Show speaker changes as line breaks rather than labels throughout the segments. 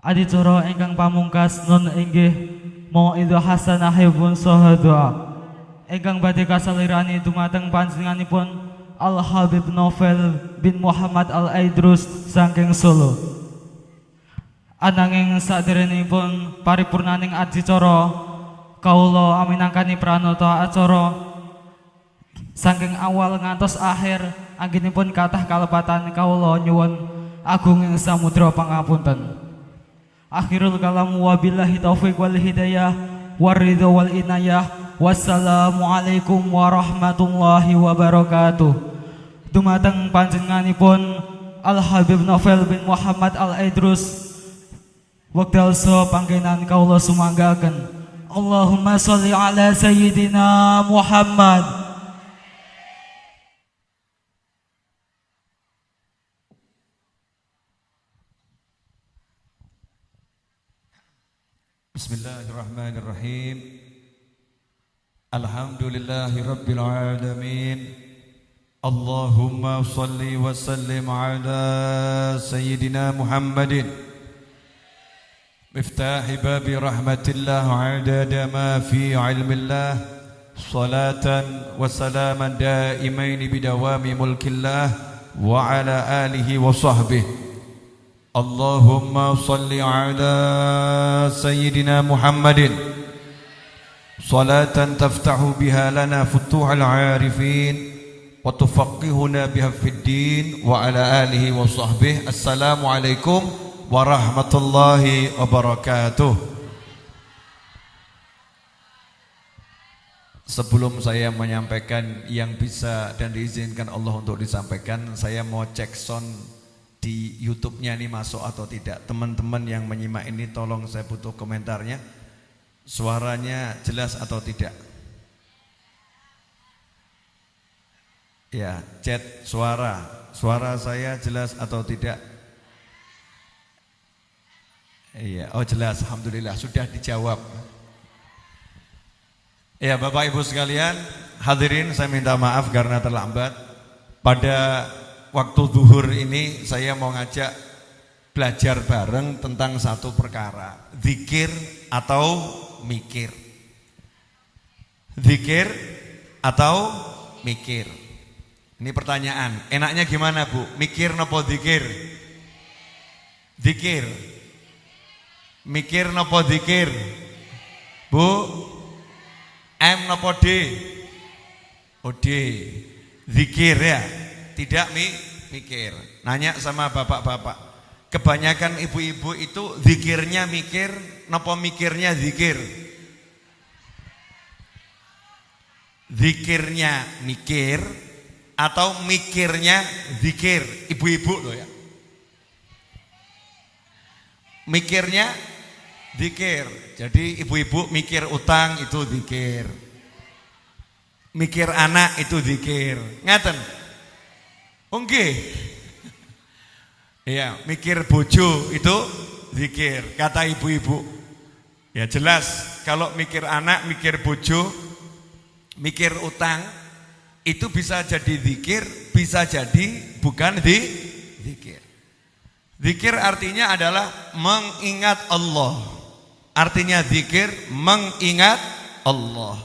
Adicara ingkang pamungkas nun inggih mauidhah hasanahipun saha doa. Ingkang badhe kasalirani dumateng panjenenganipun Al Habib Novel bin Muhammad Al Aidrus saking Solo. Ananging saderengipun paripurnaning adicara kawula aminangkani pranata acara saking awal ngantos akhir anggenipun kathah kalepatan kawula nyuwun agunging samudra pangapunten. Akhirul kalam wabillahi taufiq wal hidayah waridho wal inayah. Wassalamualaikum warahmatullahi wabarakatuh. Dumateng panjenenganipun Al Habib Novel bin Muhammad Al Aidrus wekdal saha panggenan kawula sumanggaken. Allahumma sholli ala sayyidina Muhammad.
Bismillahirrahmanirrahim. Alhamdulillahi rabbil alamin. Allahumma salli wa sallim ala sayyidina Muhammadin miftahi babi rahmatillah adada ma fi ilmillah salatan wa salaman daimain bidawami mulkillah wa ala alihi wa sahbihi. Allahumma salli ala sayyidina Muhammadin salatan taftahu biha lana futuhal arifin wa tufaqihuna biha fid din wa ala alihi wa sahbihi. Assalamualaikum warahmatullahi wabarakatuh. Sebelum saya menyampaikan yang bisa dan diizinkan Allah untuk disampaikan, saya mau cek sound di YouTube-nya ini masuk atau tidak. Teman-teman yang menyimak ini tolong saya butuh komentarnya. Suaranya jelas atau tidak? Ya, chat suara. Suara saya jelas atau tidak? Iya, oh jelas, alhamdulillah sudah dijawab. Ya, Bapak Ibu sekalian, hadirin saya minta maaf karena terlambat. Pada waktu zuhur ini saya mau ngajak belajar bareng tentang satu perkara, zikir atau mikir. Zikir atau mikir. Ini pertanyaan, enaknya gimana Bu? Mikir nopo zikir? Zikir. Mikir nopo zikir? Bu? M nopo D? Oh D. Zikir ya, tidak mikir. Nanya sama bapak-bapak. Kebanyakan ibu-ibu itu zikirnya mikir, nopo mikirnya zikir? Zikirnya mikir atau mikirnya zikir? Ibu-ibu loh ya. Mikirnya zikir. Jadi ibu-ibu mikir utang itu zikir. Mikir anak itu zikir. Ngaten? Nggih. Ya, mikir bojo itu zikir, kata ibu-ibu. Ya jelas, kalau mikir anak, mikir bojo, mikir utang, itu bisa jadi zikir, bisa jadi bukan zikir. Zikir artinya adalah mengingat Allah. Artinya zikir, mengingat Allah.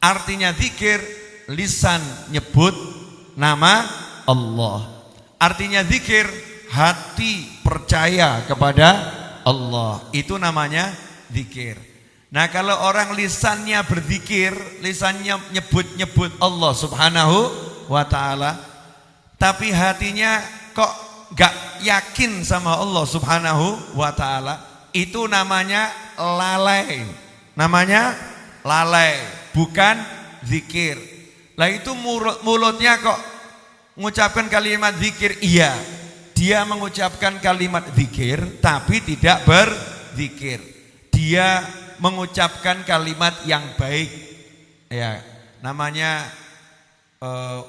Artinya zikir, lisan nyebut nama Allah. Artinya zikir, hati percaya kepada Allah. Itu namanya zikir. Nah kalau orang lisannya berzikir, lisannya nyebut-nyebut Allah subhanahu wa ta'ala, tapi hatinya kok gak yakin sama Allah subhanahu wa ta'ala, itu namanya lalai. Namanya lalai, bukan zikir. Lah itu mulutnya kok mengucapkan kalimat zikir, iya. Dia mengucapkan kalimat zikir tapi tidak berzikir. Dia mengucapkan kalimat yang baik. Ya, namanya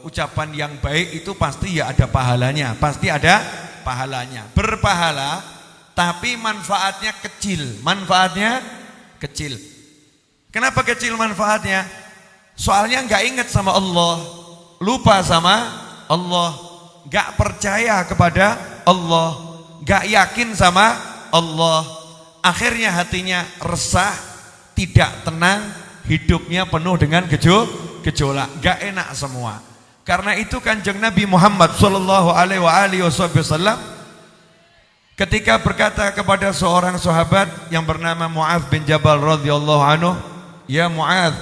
ucapan yang baik itu pasti ya ada pahalanya, pasti ada pahalanya. Berpahala tapi manfaatnya kecil. Manfaatnya kecil. Kenapa kecil manfaatnya? Soalnya enggak ingat sama Allah, lupa sama Allah, gak percaya kepada Allah, gak yakin sama Allah. Akhirnya hatinya resah, tidak tenang, hidupnya penuh dengan gejolak, gak enak semua. Karena itu Kanjeng Nabi Muhammad sallallahu alaihi wasallam ketika berkata kepada seorang sahabat yang bernama Mu'adz bin Jabal radhiyallahu anhu, "Ya Mu'adz,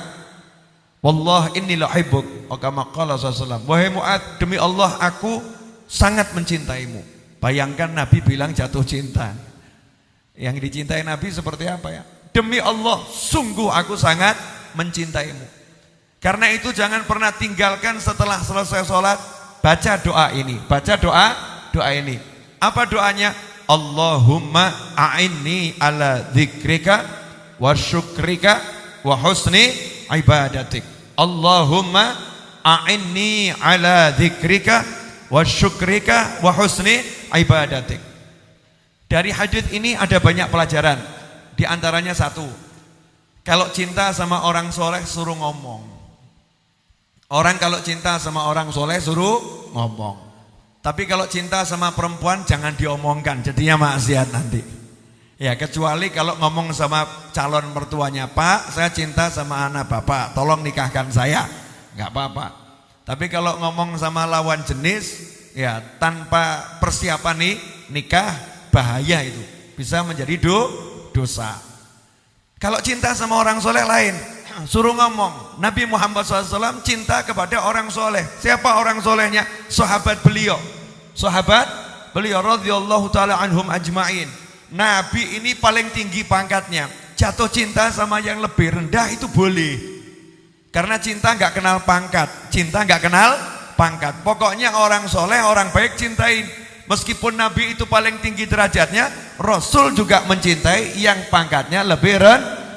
wallah inni la uhibbuk." Kama qala sallallahu, "Wahai Mu'adz, demi Allah aku sangat mencintaimu." Bayangkan Nabi bilang jatuh cinta. Yang dicintai Nabi seperti apa ya? "Demi Allah, sungguh aku sangat mencintaimu." Karena itu jangan pernah tinggalkan setelah selesai sholat, baca doa ini, baca doa ini. Apa doanya? Allahumma a'inni ala dzikrika wa syukrika wa husni ibadatik. Allahumma a'inni ala dzikrika wa syukrika wa husni ibadatik. Dari hadis ini ada banyak pelajaran. Di antaranya satu, kalau cinta sama orang soleh suruh ngomong. Orang kalau cinta sama orang soleh suruh ngomong. Tapi kalau cinta sama perempuan jangan diomongkan, jadinya maksiat nanti. Ya kecuali kalau ngomong sama calon mertuanya, "Pak, saya cinta sama anak Bapak, tolong nikahkan saya." Enggak apa-apa. Tapi kalau ngomong sama lawan jenis, ya tanpa persiapan nikah, bahaya itu. Bisa menjadi dosa. Kalau cinta sama orang soleh lain, suruh ngomong. Nabi Muhammad SAW cinta kepada orang soleh. Siapa orang solehnya? Sahabat beliau. Sahabat beliau radhiyallahu ta'ala anhum ajma'in. Nabi ini paling tinggi pangkatnya. Jatuh cinta sama yang lebih rendah itu boleh. Karena cinta gak kenal pangkat. Cinta gak kenal pangkat. Pokoknya orang soleh, orang baik cintain. Meskipun Nabi itu paling tinggi derajatnya, Rasul juga mencintai yang pangkatnya lebih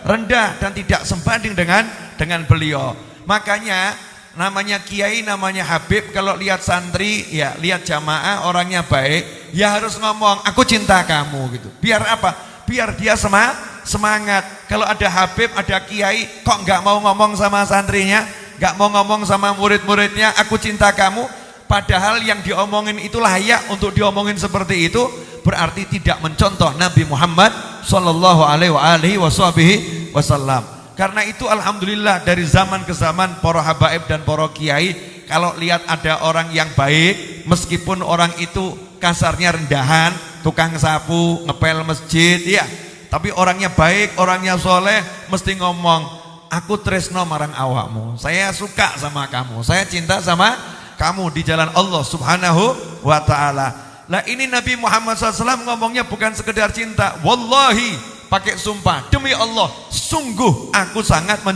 rendah dan tidak sebanding dengan beliau. Makanya namanya kiai, namanya Habib, kalau lihat santri, ya lihat jamaah orangnya baik, ya harus ngomong, "Aku cinta kamu," gitu. Biar apa? Biar dia semangat. Kalau ada Habib, ada kiai, kok nggak mau ngomong sama santrinya, nggak mau ngomong sama murid-muridnya, "Aku cinta kamu," padahal yang diomongin itu layak untuk diomongin seperti itu, berarti tidak mencontoh Nabi Muhammad sallallahu alaihi wasallam. Karena itu alhamdulillah dari zaman ke zaman para habaib dan para kiai, kalau lihat ada orang yang baik, meskipun orang itu kasarnya rendahan, tukang sapu, ngepel masjid, ya, tapi orangnya baik, orangnya soleh, mesti ngomong, "Aku tresno marang awakmu, saya suka sama kamu, saya cinta sama kamu di jalan Allah subhanahu wa ta'ala." Lah ini Nabi Muhammad SAW ngomongnya bukan sekedar cinta. Wallahi, pakai sumpah, "Demi Allah, sungguh aku sangat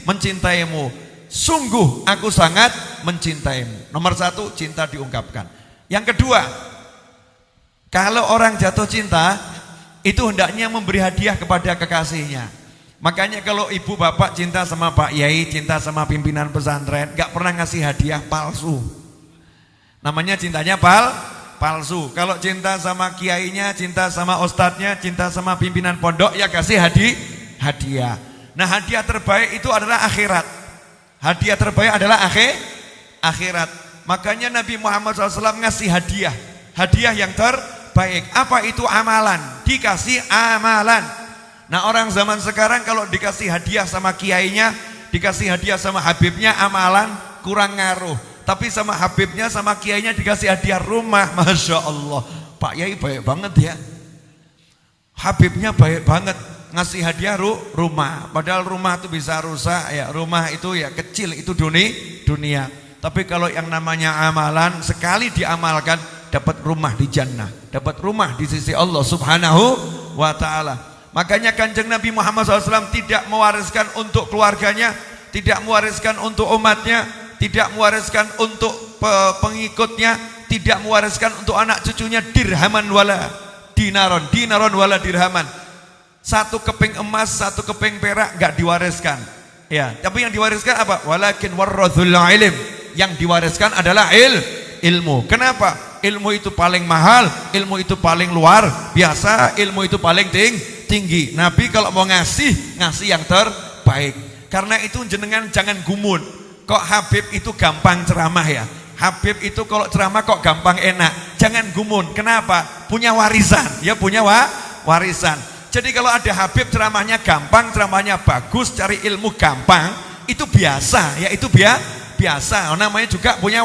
mencintaimu. Sungguh aku sangat mencintaimu." Nomor satu, cinta diungkapkan. Yang kedua, kalau orang jatuh cinta, itu hendaknya memberi hadiah kepada kekasihnya. Makanya kalau ibu bapak cinta sama Pak Yai, cinta sama pimpinan pesantren, gak pernah ngasih hadiah palsu. Namanya cintanya palsu. Kalau cinta sama kiainya, cinta sama ustadznya, cinta sama pimpinan pondok, ya kasih hadiah. Nah hadiah terbaik itu adalah akhirat. Hadiah terbaik adalah akhirat. Makanya Nabi Muhammad SAW ngasih hadiah yang terbaik. Apa itu? Amalan. Dikasih amalan. Nah orang zaman sekarang kalau dikasih hadiah sama kiainya, dikasih hadiah sama habibnya, amalan kurang ngaruh. Tapi sama habibnya, sama kiainya dikasih hadiah rumah, Masya Allah, Pak Yai baik banget ya. Habibnya baik banget, ngasih hadiah rumah. Padahal rumah itu bisa rusak ya, rumah itu ya kecil, itu dunia. Tapi kalau yang namanya amalan, sekali diamalkan, dapat rumah di jannah, dapat rumah di sisi Allah subhanahu wa ta'ala. Makanya Kanjeng Nabi Muhammad SAW tidak mewariskan untuk keluarganya, tidak mewariskan untuk umatnya, tidak mewariskan untuk pengikutnya, tidak mewariskan untuk anak cucunya dirhaman wala dinaron wala dirhaman. Satu keping emas, satu keping perak gak diwariskan. Ya, tapi yang diwariskan apa? Walakin warrathul ilm. Yang diwariskan adalah ilmu. Kenapa? Ilmu itu paling mahal, ilmu itu paling luar biasa, ilmu itu paling tinggi. Nabi kalau mau ngasih yang terbaik. Karena itu jenengan jangan gumun. Kok Habib itu gampang ceramah ya? Habib itu kalau ceramah kok gampang enak. Jangan gumun. Kenapa? Punya warisan. Ya punya warisan. Jadi kalau ada Habib ceramahnya gampang, ceramahnya bagus, cari ilmu gampang, itu biasa, ya itu biasa. Namanya juga punya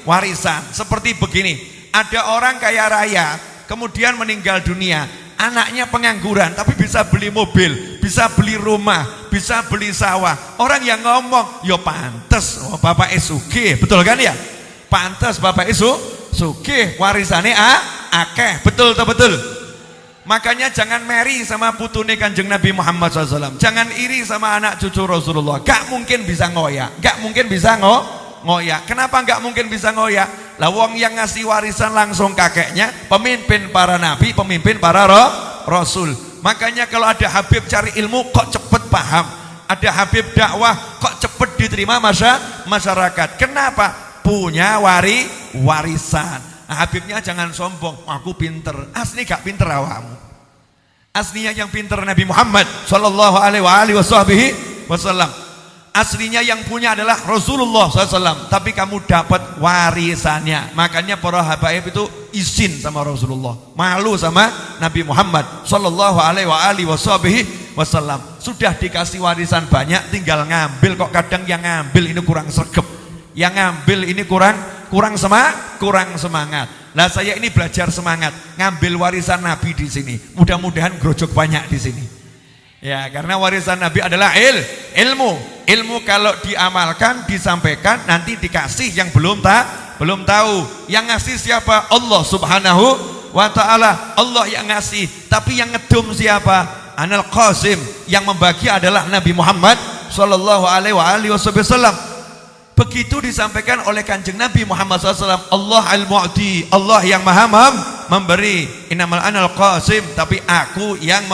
warisan. Seperti begini, ada orang kaya raya, kemudian meninggal dunia, anaknya pengangguran, tapi bisa beli mobil, bisa beli rumah, bisa beli sawah. Orang yang ngomong, yo pantes, bapak sugih, betul kan ya? Pantes bapak sugih, warisannya akeh, betul. Makanya jangan meri sama putune Kanjeng Nabi Muhammad SAW. Jangan iri sama anak cucu Rasulullah. Gak mungkin bisa ngoyak. Ngoyak. Kenapa gak mungkin bisa ngoyak? Lah wong yang ngasih warisan langsung kakeknya, pemimpin para nabi, pemimpin para rasul. Makanya kalau ada Habib cari ilmu kok cepet paham. Ada Habib dakwah kok cepet diterima masyarakat. Kenapa? Punya warisan. Nah, Habibnya jangan sombong, aku pinter. Asli gak pinter awakmu. Aslinya yang pinter Nabi Muhammad sallallahu alaihi wasallam. Aslinya yang punya adalah Rasulullah SAW. Tapi kamu dapat warisannya. Makanya para habaib itu izin sama Rasulullah, malu sama Nabi Muhammad sallallahu alaihi wasallam. Sudah dikasih warisan banyak, tinggal ngambil. Kok kadang yang ngambil ini kurang sregep, yang ngambil ini kurang semangat. Nah saya ini belajar semangat, ngambil warisan Nabi di sini. Mudah-mudahan grojok banyak di sini. Ya, karena warisan Nabi adalah ilmu. Ilmu kalau diamalkan, disampaikan, nanti dikasih yang belum tahu. Yang ngasih siapa? Allah Subhanahu wa ta'ala. Allah yang ngasih. Tapi yang ngedum siapa? Anal Qasim. Yang membagi adalah Nabi Muhammad sallallahu alaihi wasallam. Begitu disampaikan oleh Kanjeng Nabi Muhammad SAW. Allah al-mu'ti, Allah yang maha memberi. Innamal anal qasim, tapi aku yang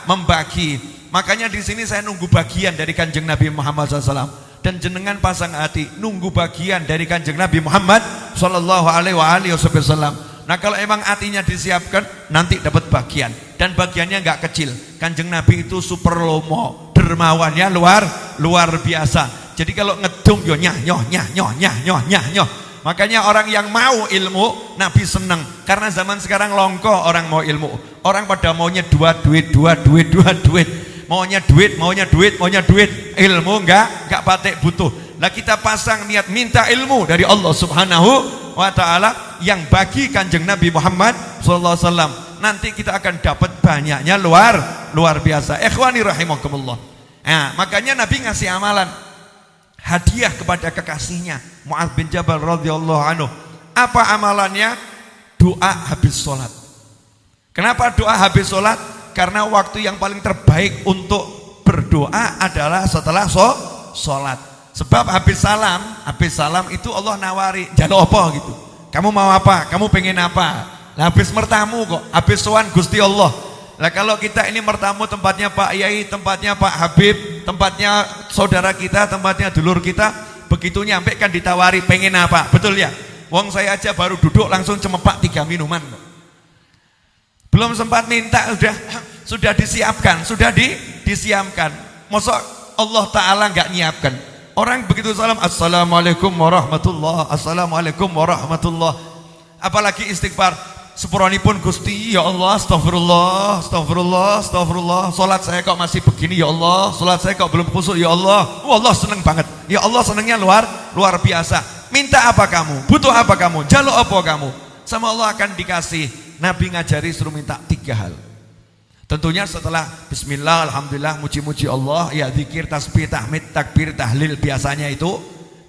membagi. Makanya di sini saya nunggu bagian dari Kanjeng Nabi Muhammad SAW. Dan jenengan pasang hati, nunggu bagian dari Kanjeng Nabi Muhammad sallallahu alaihi wasallam. Nah kalau emang hatinya disiapkan, nanti dapat bagian. Dan bagiannya nggak kecil. Kanjeng Nabi itu super lomo, dermawannya luar biasa. Jadi kalau ngedum yo nyoh. Makanya orang yang mau ilmu, Nabi seneng. Karena zaman sekarang longko orang mau ilmu. Orang pada maunya dua duit. Maunya duit. Ilmu enggak patek butuh. Lah kita pasang niat minta ilmu dari Allah Subhanahu wa ta'ala yang bagi Kanjeng Nabi Muhammad sallallahu alaihi wasallam. Nanti kita akan dapat banyaknya luar biasa. Ikhwani rahimakumullah. Nah, makanya Nabi ngasih amalan hadiah kepada kekasihnya Mu'adz bin Jabal radhiyallahu anhu. Apa amalannya? Doa habis sholat. Kenapa doa habis sholat? Karena waktu yang paling terbaik untuk berdoa adalah setelah sholat. Sebab habis salam itu Allah nawari, jaluk apa gitu. Kamu mau apa? Kamu pengen apa? Nah, habis mertamu kok, habis sowan Gusti Allah. Nah kalau kita ini mertamu tempatnya Pak Yai, tempatnya Pak Habib, tempatnya saudara kita, tempatnya dulur kita, begitu nyampe kan ditawari pengen apa, betul ya? Wong saya aja baru duduk langsung cemepak 3 minuman, belum sempat minta sudah disiapkan, disiapkan. Masa Allah Ta'ala nggak nyiapkan? Orang begitu salam, assalamualaikum warahmatullah, assalamualaikum warahmatullah, apalagi istighfar. Sepuranipun Gusti, ya Allah, astagfirullah. Salat saya kok masih begini, ya Allah. Salat saya kok belum khusyuk, ya Allah. Allah seneng banget. Ya Allah senengnya luar biasa. Minta apa kamu? Butuh apa kamu? Jaluk apa kamu? Sama Allah akan dikasih. Nabi ngajari suruh minta 3 hal. Tentunya setelah bismillah, alhamdulillah, muji-muji Allah, ya zikir, tasbih, tahmid, takbir, tahlil, biasanya itu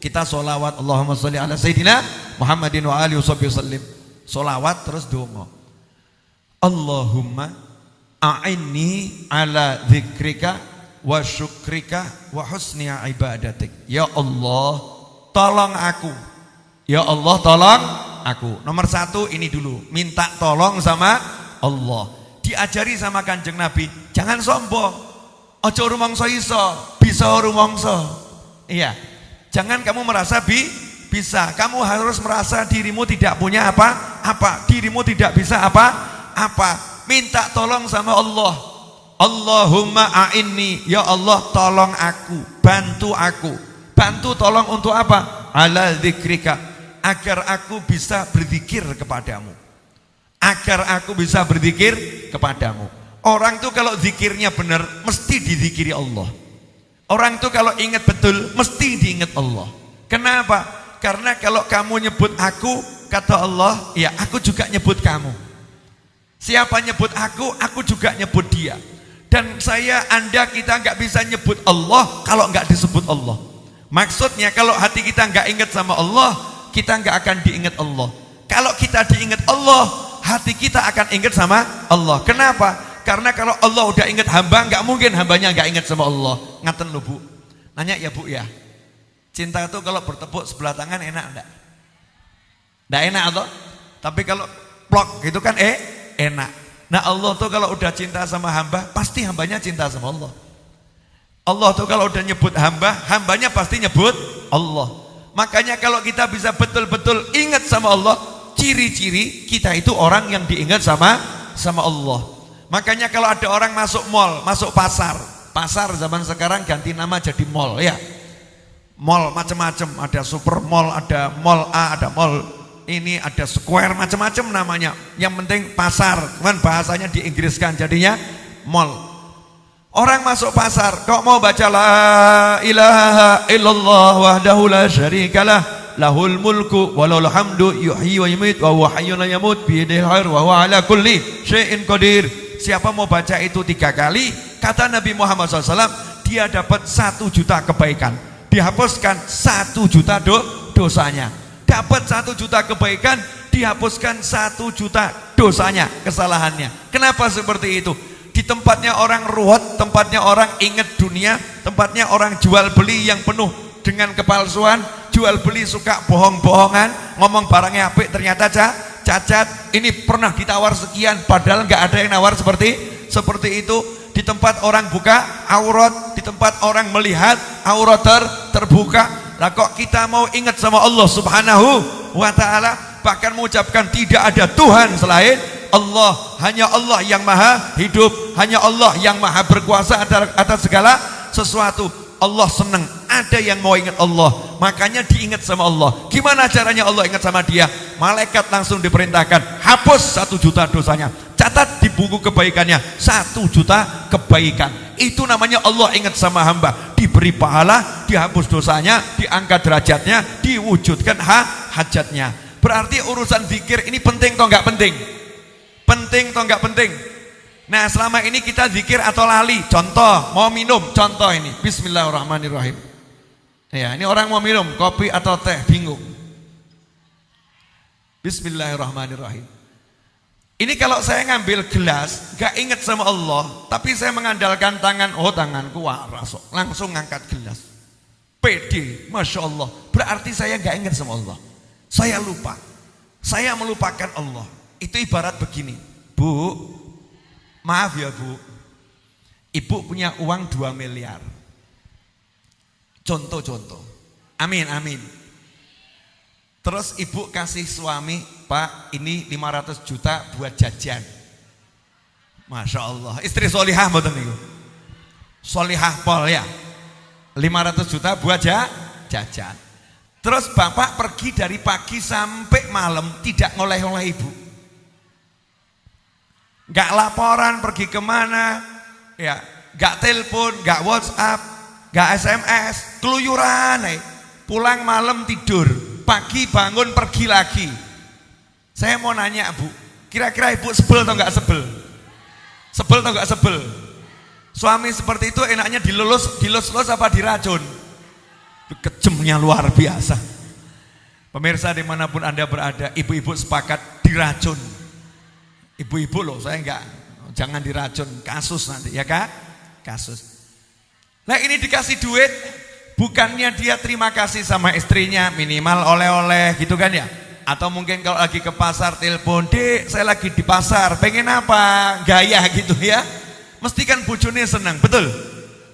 kita sholawat Allahumma sholli ala sayyidina Muhammadin wa alihi wasallim. Solawat terus dongo. Allahumma a'inni ala dzikrika wa syukrika wa husni ibadatik. Ya Allah, tolong aku. Ya Allah, tolong aku. Nomor 1 ini dulu, minta tolong sama Allah. Diajari sama Kanjeng Nabi, jangan sombong. Ojo rumangsa iso, bisa rumangsa. Iya. Jangan kamu merasa bisa, kamu harus merasa dirimu tidak punya apa-apa, dirimu tidak bisa apa-apa. Minta tolong sama Allah. Allahumma a'inni, ya Allah tolong aku, bantu aku. Bantu tolong untuk apa? Ala dzikrika, agar aku bisa berzikir kepadamu, agar aku bisa berzikir kepadamu. Orang tuh kalau zikirnya benar mesti dizikiri Allah. Orang tuh kalau ingat betul mesti diingat Allah. Kenapa? Karena kalau kamu nyebut aku, kata Allah, ya aku juga nyebut kamu. Siapa nyebut aku juga nyebut dia. Dan saya, Anda, kita nggak bisa nyebut Allah kalau nggak disebut Allah. Maksudnya kalau hati kita nggak ingat sama Allah, kita nggak akan diingat Allah. Kalau kita diingat Allah, hati kita akan ingat sama Allah. Kenapa? Karena kalau Allah udah ingat hamba, nggak mungkin hambanya nggak ingat sama Allah. Ngaten lo Bu. Nanya ya Bu ya. Cinta itu kalau bertepuk sebelah tangan enak enggak? Enggak enak atau? Tapi kalau plok gitu kan enak. Nah Allah tuh kalau udah cinta sama hamba, pasti hambanya cinta sama Allah. Allah tuh kalau udah nyebut hamba, hambanya pasti nyebut Allah. Makanya kalau kita bisa betul-betul ingat sama Allah, ciri-ciri kita itu orang yang diingat sama Allah. Makanya kalau ada orang masuk mall, masuk pasar zaman sekarang ganti nama jadi mall ya. Mall macam-macam, ada super mall, ada mall A, ada mall ini, ada square, macam-macam namanya. Yang penting pasar, kan bahasanya diinggriskan jadinya mall. Orang masuk pasar, kok mau baca la ilaha illallah wahdahu la syarikalah lahul mulku walahul hamdu yuhyi wa yumiit wa huwa hayyun la yamut bi yadihil khair wa huwa ala kulli syai'in qadir. Siapa mau baca itu 3 kali, kata Nabi Muhammad SAW, dia dapat 1 juta kebaikan, dihapuskan 1 juta dosanya. Dapat 1 juta kebaikan, dihapuskan 1 juta dosanya, kesalahannya. Kenapa seperti itu? Di tempatnya orang ruwet, tempatnya orang ingat dunia, tempatnya orang jual beli yang penuh dengan kepalsuan, jual beli suka bohong-bohongan, ngomong barangnya apik ternyata cacat. Ini pernah ditawar sekian padahal nggak ada yang nawar seperti itu. Di tempat orang buka aurat, di tempat orang melihat aurat terbuka. Lah kok kita mau ingat sama Allah Subhanahu wa ta'ala, bahkan mengucapkan tidak ada Tuhan selain Allah, hanya Allah yang maha hidup, hanya Allah yang maha berkuasa atas segala sesuatu. Allah senang ada yang mau ingat Allah, makanya diingat sama Allah. Gimana caranya Allah ingat sama dia? Malaikat langsung diperintahkan, hapus 1 juta dosanya, catat di buku kebaikannya 1 juta kebaikan. Itu namanya Allah ingat sama hamba, diberi pahala, dihapus dosanya, diangkat derajatnya, diwujudkan hajatnya. Berarti urusan zikir ini penting atau enggak penting? Penting atau enggak penting? Nah selama ini kita zikir atau lali. Contoh, mau minum, contoh ini Bismillahirrahmanirrahim. Ya, ini orang mau minum kopi atau teh, bingung. Bismillahirrahmanirrahim. Ini kalau saya ngambil gelas, gak ingat sama Allah, tapi saya mengandalkan tangan, oh tanganku waras, langsung ngangkat gelas. Pede, Masya Allah. Berarti saya gak ingat sama Allah. Saya lupa. Saya melupakan Allah. Itu ibarat begini, Bu, maaf ya Bu, Ibu punya uang 2 miliar. Contoh. Amin. Terus ibu kasih suami, Pak ini 500 juta buat jajan. Masya Allah, istri solihah mboten niku. Solihah pol ya. 500 juta buat jajan. Terus bapak pergi dari pagi sampai malam tidak ngoleh-oleh ibu. Gak laporan pergi kemana, ya, gak telepon, gak WhatsApp, gak SMS, keluyuran, pulang malam tidur, pagi bangun pergi lagi. Saya mau nanya Bu, kira-kira ibu sebel atau gak sebel? Sebel atau gak sebel? Suami seperti itu enaknya dilus apa diracun? Kejemnya luar biasa. Pemirsa dimanapun Anda berada, ibu-ibu sepakat diracun. Ibu-ibu loh, saya enggak, jangan diracun, kasus nanti ya Kak, kasus. Nah ini dikasih duit, bukannya dia terima kasih sama istrinya, minimal oleh-oleh gitu kan ya. Atau mungkin kalau lagi ke pasar telepon, Dek saya lagi di pasar, pengen apa, gaya gitu ya. Mesti kan bojone senang, betul?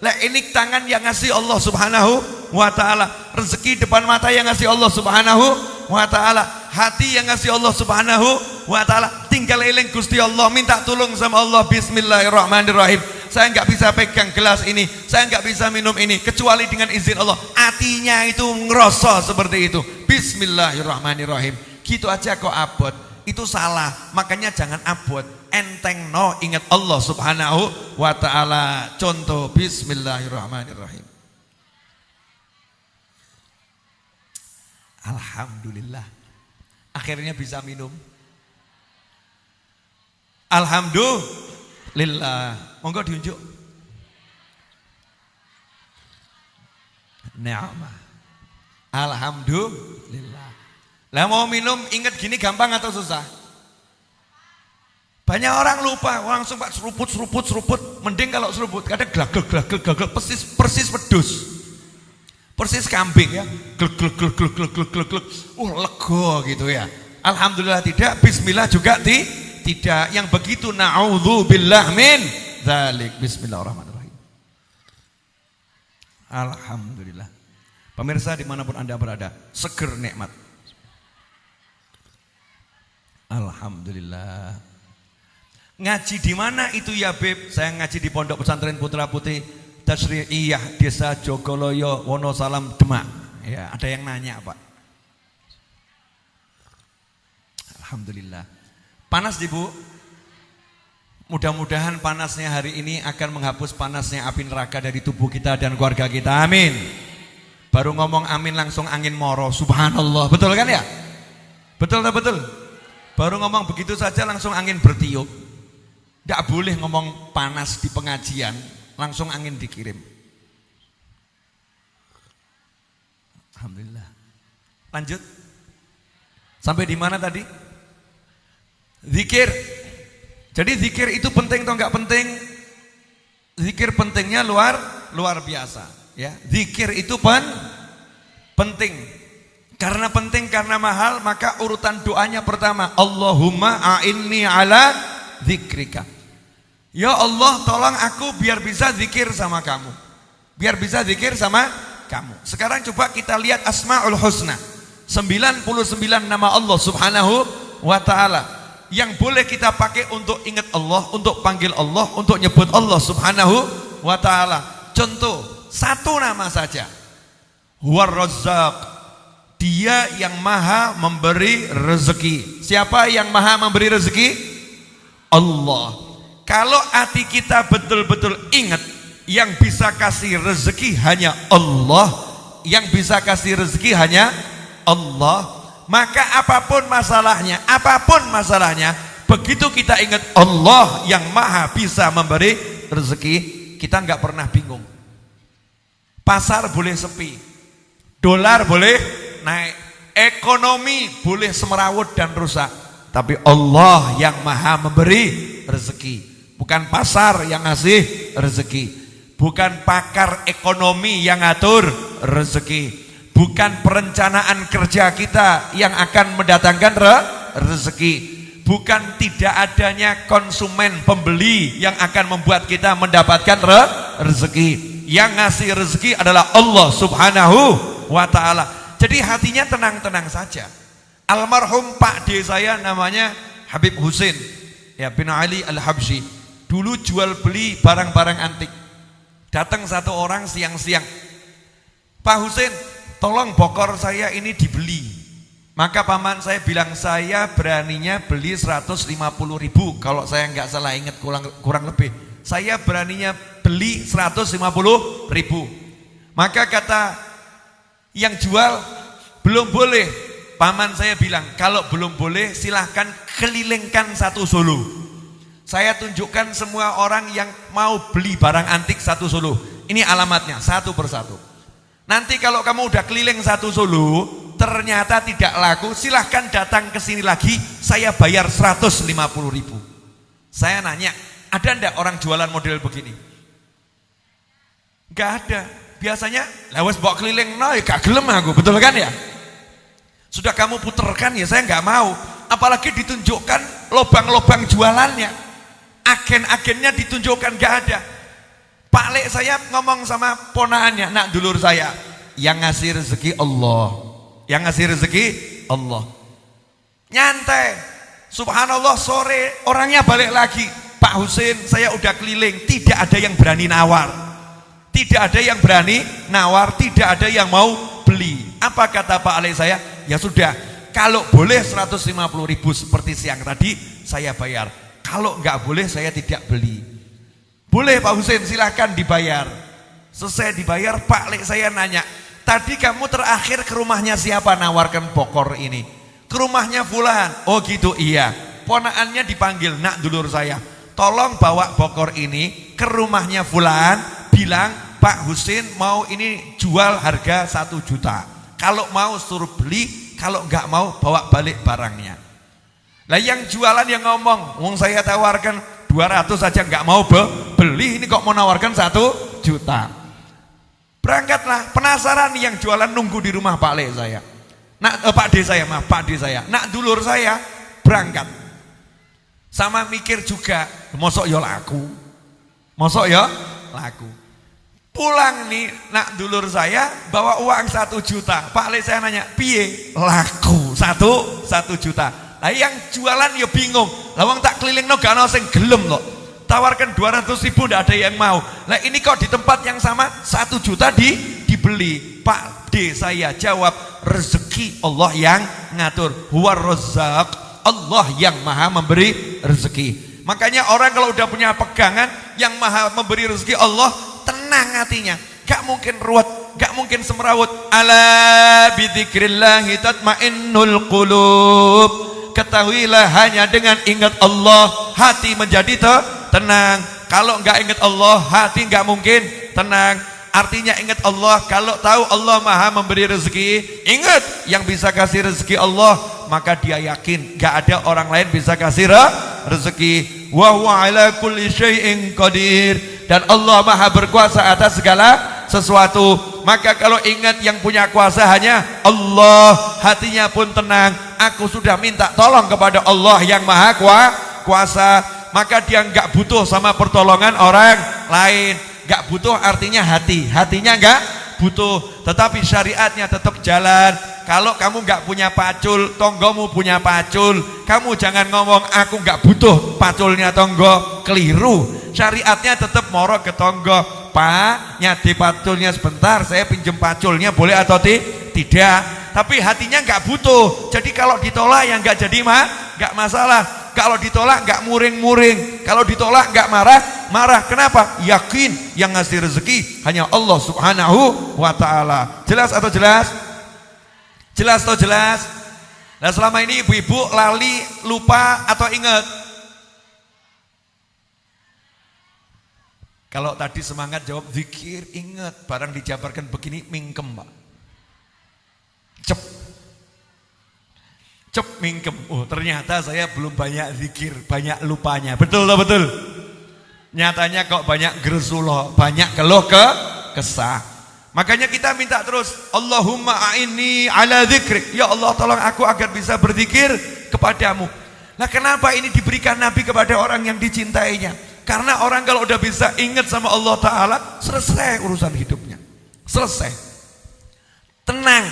Lah ini tangan yang ngasih Allah Subhanahu wa ta'ala, rezeki depan mata yang ngasih Allah Subhanahu wa ta'ala, hati yang ngasih Allah Subhanahu wa ta'ala. Tinggal eling Gusti Allah, minta tolong sama Allah. Bismillahirrahmanirrahim. Saya nggak bisa pegang gelas ini, saya nggak bisa minum ini kecuali dengan izin Allah. Hatinya itu ngerasa seperti itu. Bismillahirrahmanirrahim. Gitu aja kok abot. Itu salah. Makanya jangan abot. Enteng no, ingat Allah Subhanahu wa ta'ala. Contoh, bismillahirrahmanirrahim. Alhamdulillah. Akhirnya bisa minum. Alhamdulillah. Monggo diunjuk. Ni'mah. Alhamdulillah. Lah mau minum ingat gini gampang atau susah? Banyak orang lupa, langsung Pak seruput. Mending kalau seruput, kadang glagel persis pedus. Persis kambing ya. Glek. Lego gitu ya. Alhamdulillah tidak, bismillah juga tidak. Yang begitu na'udzubillah min dzalik. Bismillahirrahmanirrahim. Alhamdulillah. Pemirsa dimanapun Anda berada, seger nikmat. Alhamdulillah. Ngaji di mana itu ya Beb? Saya ngaji di Pondok Pesantren Putra Putih Tasri'iyah Desa Jogoloyo Wonosalam Demak. Ya, ada yang nanya, Pak. Alhamdulillah. Panas di Bu? Mudah-mudahan panasnya hari ini akan menghapus panasnya api neraka dari tubuh kita dan keluarga kita. Amin. Baru ngomong amin langsung angin moro. Subhanallah. Betul kan ya? Betul tak betul? Baru ngomong begitu saja langsung angin bertiup. Tidak boleh ngomong panas di pengajian, langsung angin dikirim. Alhamdulillah. Lanjut. Sampai di mana tadi? Zikir. Jadi zikir itu penting atau enggak penting? Zikir pentingnya luar biasa. Ya, zikir itu penting. Karena penting, karena mahal, maka urutan doanya pertama, Allahumma a'inni ala zikrika. Ya Allah, tolong aku biar bisa zikir sama kamu. Biar bisa zikir sama kamu. Sekarang coba kita lihat Asmaul Husna. 99 nama Allah Subhanahu wa ta'ala yang boleh kita pakai untuk ingat Allah, untuk panggil Allah, untuk nyebut Allah Subhanahu wa ta'ala. Contoh, satu nama saja. Huwar Razzaq. Dia yang maha memberi rezeki. Siapa yang maha memberi rezeki? Allah. Kalau hati kita betul-betul ingat, yang bisa kasih rezeki hanya Allah, yang bisa kasih rezeki hanya Allah, maka apapun masalahnya, begitu kita ingat Allah yang maha bisa memberi rezeki, kita nggak pernah bingung. Pasar boleh sepi, dolar boleh naik, ekonomi boleh semerawut dan rusak, tapi Allah yang maha memberi rezeki. Bukan pasar yang ngasih rezeki, bukan pakar ekonomi yang ngatur rezeki, bukan perencanaan kerja kita yang akan mendatangkan rezeki, bukan tidak adanya konsumen pembeli yang akan membuat kita mendapatkan rezeki. Yang ngasih rezeki adalah Allah Subhanahu wa ta'ala. Jadi hatinya tenang-tenang saja. Almarhum Pak D saya namanya Habib Husin ya, bin Ali Al-Habsyi. Dulu jual beli barang-barang antik. Datang satu orang siang-siang, Pak Husin, tolong bokor saya ini dibeli. Maka paman saya bilang, saya beraninya beli 150.000. Kalau saya nggak salah ingat, kurang lebih. Saya beraninya beli 150.000. Maka kata yang jual, belum boleh. Paman saya bilang, kalau belum boleh silahkan kelilingkan satu Solo. Saya tunjukkan semua orang yang mau beli barang antik satu Solo. Ini alamatnya satu persatu. Nanti kalau kamu udah keliling satu Solo ternyata tidak laku, silahkan datang ke sini lagi, saya bayar 150.000. Saya nanya, ada enggak orang jualan model begini? Enggak ada. Biasanya lewat bawa keliling, nah ya gak gelem aku, betul kan ya? Sudah kamu puterkan ya saya nggak mau. Apalagi ditunjukkan lobang-lobang jualannya, agen-agennya ditunjukkan, nggak ada. Pak Lek saya ngomong sama ponaannya, nak dulur saya, yang ngasih rezeki Allah, yang ngasih rezeki Allah. Nyantai, subhanallah, sore orangnya balik lagi, Pak Husin saya udah keliling, tidak ada yang berani nawar. Tidak ada yang berani nawar, tidak ada yang mau beli. Apa kata Pak Ali saya? Ya sudah, Kalau boleh 150.000 seperti siang tadi saya bayar. Kalau nggak boleh saya tidak beli. Boleh Pak Husin, silahkan dibayar. Selesai dibayar, Pak Lek saya nanya, tadi kamu terakhir ke rumahnya siapa nawarkan bokor ini? Ke rumahnya fulan. Oh gitu, iya. Ponaannya dipanggil, nak dulur saya, tolong bawa bokor ini ke rumahnya fulan, bilang Pak Husin mau ini jual harga 1 juta. Kalau mau suruh beli, kalau nggak mau bawa balik barangnya. Lah yang jualan yang ngomong, wong saya tawarkan 200 saja nggak mau beli, ini kok mau nawarkan 1 juta. Berangkatlah, penasaran yang jualan nunggu di rumah Pak Le saya. Pak D saya, maaf, Pak D saya. Nak dulur saya berangkat. Sama mikir juga, mosok ya laku. Mosok ya laku. Pulang nih, nak dulur saya bawa uang 1 juta. Pak Le saya nanya, piye? Laku 1 juta. Lah yang jualan ya bingung. Lah wong tak kelilingno gak ono sing gelem kok. Tawarkan 200.000 ndak ada yang mau. Lah ini kok di tempat yang sama 1 juta dibeli. Pak D saya jawab, rezeki Allah yang ngatur. Huwar Razzaq, Allah yang maha memberi rezeki. Makanya orang kalau udah punya pegangan yang maha memberi rezeki Allah, tenang hatinya, gak mungkin ruwet, gak mungkin semrawut. Ala bidzikrillahi tatmainnul qulub. Ketahuilah hanya dengan ingat Allah hati menjadi tenang. Kalau enggak ingat Allah hati enggak mungkin tenang. Artinya ingat Allah, kalau tahu Allah maha memberi rezeki, ingat yang bisa kasih rezeki Allah, maka dia yakin enggak ada orang lain bisa kasih rezeki. Wa huwa ala kulli syai'in qadir, dan Allah maha berkuasa atas segala sesuatu. Maka kalau ingat yang punya kuasa hanya Allah, hatinya pun tenang. Aku sudah minta tolong kepada Allah yang maha kuasa, maka dia enggak butuh sama pertolongan orang lain. Enggak butuh artinya hatinya enggak butuh, tetapi syariatnya tetap jalan. Kalau kamu enggak punya pacul, tonggomu punya pacul, kamu jangan ngomong aku enggak butuh paculnya tonggo, keliru. Syariatnya tetap moro ke tonggo. Pak, nyati paculnya sebentar, saya pinjem paculnya boleh atau tidak? Tapi hatinya enggak butuh. Jadi kalau ditolak ya enggak jadi enggak masalah. Kalau ditolak enggak muring-muring. Kalau ditolak enggak marah. Kenapa? Yakin yang ngasih rezeki hanya Allah Subhanahu wa taala. Jelas atau jelas? Jelas atau jelas? Nah, selama ini ibu-ibu lali, lupa atau ingat? Kalau tadi semangat jawab zikir, ingat, barang dijabarkan begini mingkem, Pak. Cep mingkem. Oh, ternyata saya belum banyak zikir, banyak lupanya. Betul atau betul? Nyatanya kok banyak gersuloh, banyak keluh kesah. Makanya kita minta terus, Allahumma a'inni ala dzikrik. Ya Allah, tolong aku agar bisa berzikir kepadamu. Nah, kenapa ini diberikan Nabi kepada orang yang dicintainya? Karena orang kalau udah bisa ingat sama Allah Ta'ala, selesai urusan hidupnya. Selesai. Tenang.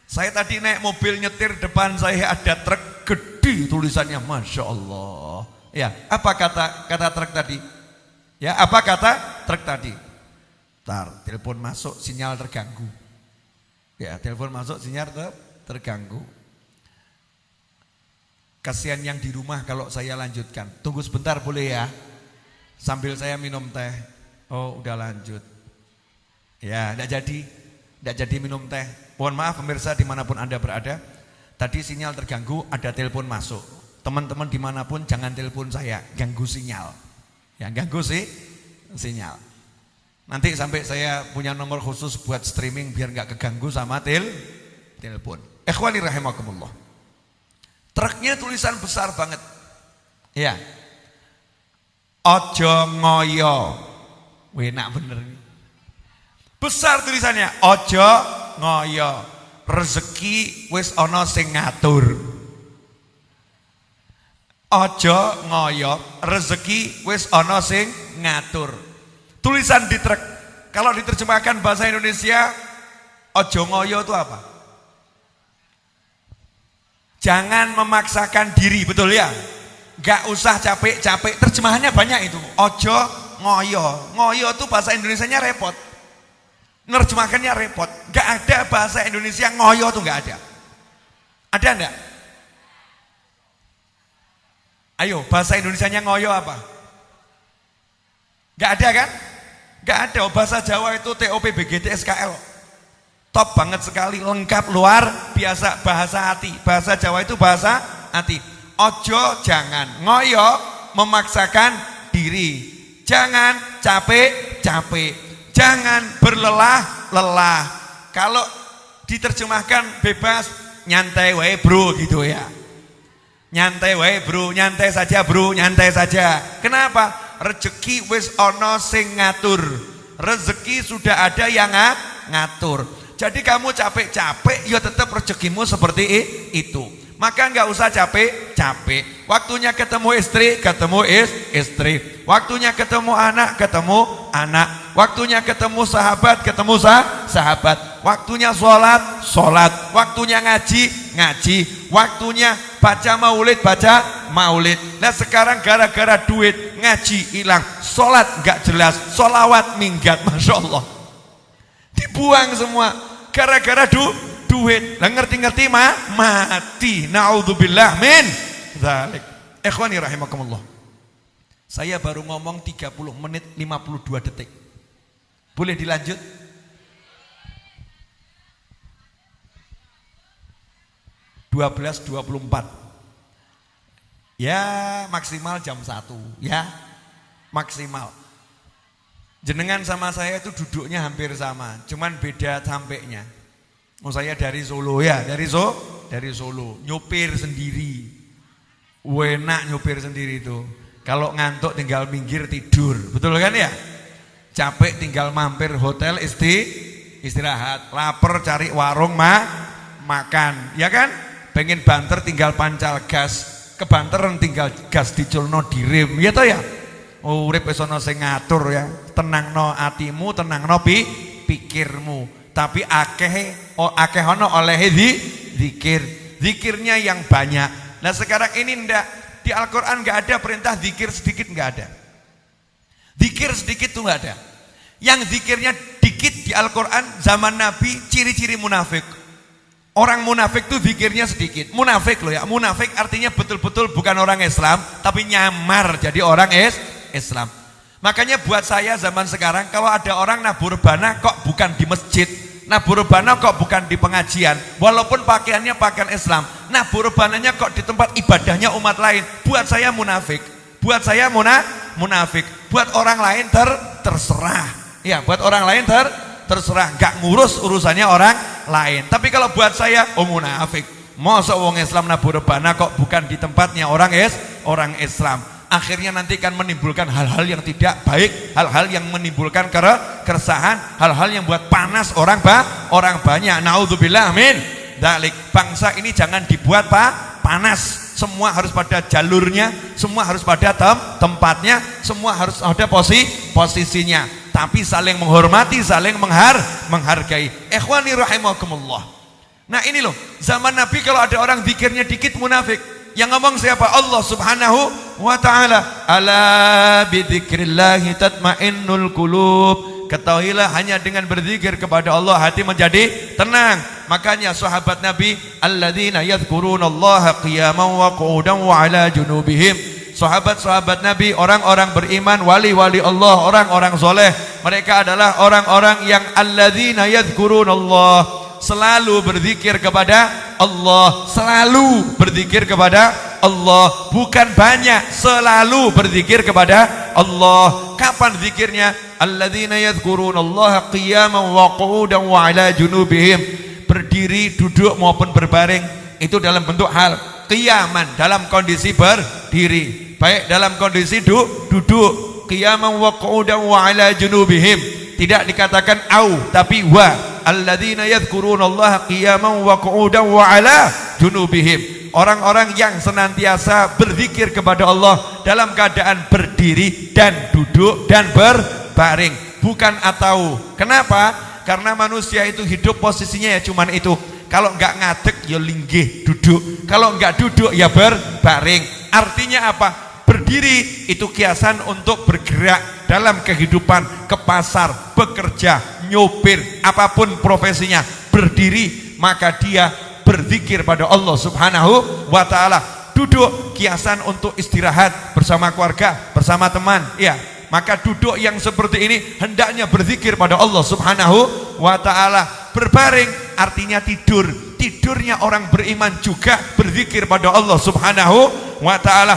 Saya tadi naik mobil nyetir, depan saya ada truk gede, tulisannya Masya Allah. Ya, apa kata truk tadi? Ya, apa kata truk tadi? Ntar, telepon masuk, sinyal terganggu. Ya, telepon masuk, sinyal terganggu. Kasihan yang di rumah kalau saya lanjutkan. Tunggu sebentar boleh ya? Sambil saya minum teh. Oh, udah lanjut. Ya, enggak jadi minum teh. Mohon maaf pemirsa dimanapun Anda berada. Tadi sinyal terganggu, ada telepon masuk. Teman-teman dimanapun jangan telepon saya, ganggu sinyal. Ya, ganggu sinyal. Nanti sampai saya punya nomor khusus buat streaming biar enggak keganggu sama telepon. Ikhwani rahimakumullah. Truknya tulisan besar banget. Ya. Ojo ngoyo. Enak bener. Besar tulisannya, ojo ngoyo. Rezeki wis ana sing ngatur. Ojo ngoyo, rezeki wis ana sing ngatur. Tulisan di truk. Kalau diterjemahkan bahasa Indonesia, ojo ngoyo itu apa? Jangan memaksakan diri, betul ya? Gak usah capek-capek. Terjemahannya banyak itu. Ojo ngoyo. Ngoyo itu bahasa Indonesianya repot. Nerjemahkannya repot. Gak ada bahasa Indonesia ngoyo itu gak ada. Ada enggak? Ayo, bahasa Indonesianya ngoyo apa? Enggak ada kan? Enggak ada. Bahasa Jawa itu TOP BGT SKL. Top banget sekali, lengkap, luar biasa. Bahasa hati. Bahasa Jawa itu bahasa hati. Ojo jangan ngoyo memaksakan diri. Jangan capek-capek. Jangan berlelah-lelah. Kalau diterjemahkan bebas, nyantai wae bro gitu ya. Nyantai wae bro, nyantai saja bro, nyantai saja. Kenapa? Rezeki wis ono sing ngatur. Rezeki sudah ada yang ngatur. Jadi kamu capek-capek, ya tetap rezekimu seperti itu. Maka nggak usah capek-capek. Waktunya ketemu istri, ketemu istri. Waktunya ketemu anak, ketemu anak. Waktunya ketemu sahabat, ketemu sahabat. Waktunya sholat, sholat. Waktunya ngaji, ngaji. Waktunya baca maulid, baca maulid. Nah sekarang gara-gara duit, ngaji hilang, sholat nggak jelas, sholawat minggat, masya Allah. Dibuang semua gara-gara duit. Lah ngerti-ngerti mati. Naudzubillah min dzalik. Ikhwani rahimakumullah. Saya baru ngomong 30 menit 52 detik. Boleh dilanjut? (12.24) Ya maksimal jam 1 ya. Maksimal. Jenengan sama saya itu duduknya hampir sama, cuman beda sampainya. Oh saya dari Solo ya, dari Solo, nyupir sendiri. Enak nyupir sendiri itu. Kalau ngantuk tinggal minggir tidur, betul kan ya? Capek tinggal mampir hotel istirahat, lapar cari warung makan, ya kan? Pengen banter tinggal pancal gas, kebanteran tinggal gas diculno direm, ya toh ya? Urip wis ana sing ngatur ya. Tenangno atimu, tenangno pikirmu. Tapi akeh ono oleh zikir. Zikirnya yang banyak. Nah sekarang ini ndak, di Al-Quran nggak ada perintah zikir sedikit, nggak ada. Zikir sedikit tuh nggak ada. Yang zikirnya dikit di Al-Quran zaman Nabi ciri-ciri munafik. Orang munafik tuh zikirnya sedikit. Munafik loh ya, munafik artinya betul-betul bukan orang Islam, tapi nyamar jadi orang Islam. Makanya buat saya zaman sekarang kalau ada orang nabur bana kok bukan di masjid, nabur bana kok bukan di pengajian, walaupun pakaiannya pakaian Islam, nabur bananya kok di tempat ibadahnya umat lain, buat saya munafik. Buat saya munafik. Buat orang lain terserah. Ya, buat orang lain terserah, gak ngurus urusannya orang lain. Tapi kalau buat saya, munafik. Masa wong Islam nabur bana kok bukan di tempatnya orang Islam. Akhirnya nanti akan menimbulkan hal-hal yang tidak baik, hal-hal yang menimbulkan keresahan, hal-hal yang buat panas orang banyak. Naudzubillah min dzalik. Bangsa ini jangan dibuat panas. Semua harus pada jalurnya, semua harus pada tempatnya, semua harus ada posisinya. Tapi saling menghormati, saling menghargai. Ikhwani rahimakumullah. Nah ini loh, zaman Nabi kalau ada orang zikirnya dikit munafik. Yang ngomong siapa? Allah subhanahu wa ta'ala. Ala bidzikrillahi tatmainnul qulub. Ketahuilah hanya dengan berzikir kepada Allah hati menjadi tenang. Makanya sahabat Nabi alladzina yadhkurunallaha qiyaman wa qu'udan wa ala junubihim. Sahabat-sahabat Nabi, orang-orang beriman, wali-wali Allah, orang-orang soleh. Mereka adalah orang-orang yang alladzina yadhkurunallah, selalu berzikir kepada Allah, selalu berzikir kepada Allah, bukan banyak, selalu berzikir kepada Allah. Kapan zikirnya? Alladzina yadhkurunallaha qiyaman wa qu'udan wa ala junubihim, berdiri, duduk maupun berbaring, itu dalam bentuk hal qiyaman, dalam kondisi berdiri, baik dalam kondisi duduk, qiyaman wa qu'udan wa ala junubihim, tidak dikatakan au tapi wa. Alladzina yadhkurunallaha qiyaman wa qu'udan wa ala junubihim, orang-orang yang senantiasa berzikir kepada Allah dalam keadaan berdiri dan duduk dan berbaring, bukan atau. Kenapa? Karena manusia itu hidup posisinya ya cuman itu. Kalau enggak ngadeg ya linggih duduk, kalau enggak duduk ya berbaring. Artinya apa? Berdiri itu kiasan untuk bergerak dalam kehidupan, ke pasar, bekerja, nyopir, apapun profesinya. Berdiri maka dia berzikir pada Allah Subhanahu wa taala. Duduk kiasan untuk istirahat bersama keluarga, bersama teman, ya. Maka duduk yang seperti ini hendaknya berzikir pada Allah Subhanahu wa taala. Berbaring artinya tidur. Tidurnya orang beriman juga berzikir pada Allah Subhanahu wa taala.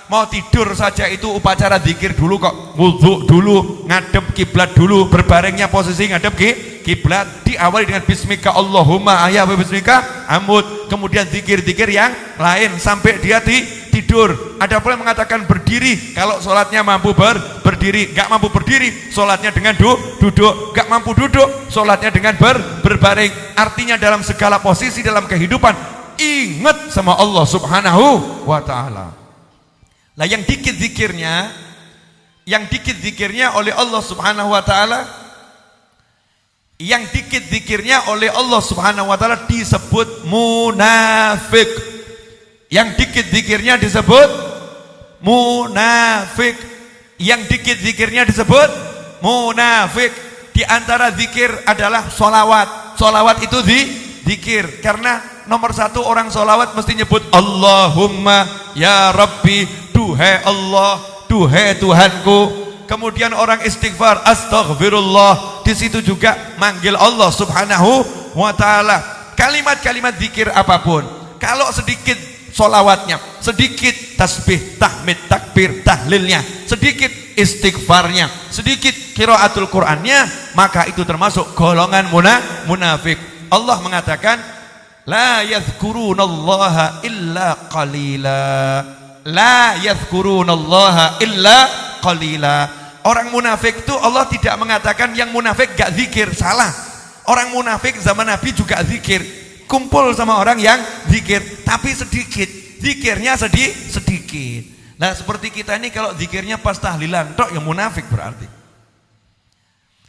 Mau tidur saja itu upacara zikir dulu kok. Wudu dulu, ngadep kiblat dulu, berbaringnya posisi ngadep kiblat, diawali dengan bismika Allahumma ahya wa bismika amut, kemudian zikir-zikir yang lain sampai dia tidur. Ada pula yang mengatakan berdiri kalau sholatnya mampu berdiri, gak mampu berdiri sholatnya dengan duduk, gak mampu duduk sholatnya dengan berbaring. Artinya dalam segala posisi dalam kehidupan ingat sama Allah Subhanahu wa taala. Nah yang dikit zikirnya oleh Allah Subhanahu wa taala, yang dikit zikirnya oleh Allah Subhanahu wa taala disebut munafik. Yang dikit zikirnya disebut munafik. Yang dikit zikirnya disebut munafik. Di antara zikir adalah sholawat. Sholawat itu zikir, karena nomor satu orang sholawat mesti nyebut Allahumma ya Rabbi, duhai Allah, duhai Tuhanku. Kemudian orang istighfar, astaghfirullah, di situ juga manggil Allah Subhanahu wa taala. Kalimat-kalimat zikir apapun, kalau sedikit sholawatnya, sedikit tasbih, tahmid, takbir, tahlilnya, sedikit istighfarnya, sedikit qiraatul Qur'annya, maka itu termasuk golongan munafik. Allah mengatakan la yadhkurunallaha illa qalila. La yadhkurunallaha illa qalila. Orang munafik itu Allah tidak mengatakan yang munafik gak zikir, salah. Orang munafik zaman Nabi juga zikir, kumpul sama orang yang zikir, tapi sedikit, zikirnya sedikit. Nah seperti kita ini kalau zikirnya pas tahlilan tok ya munafik berarti.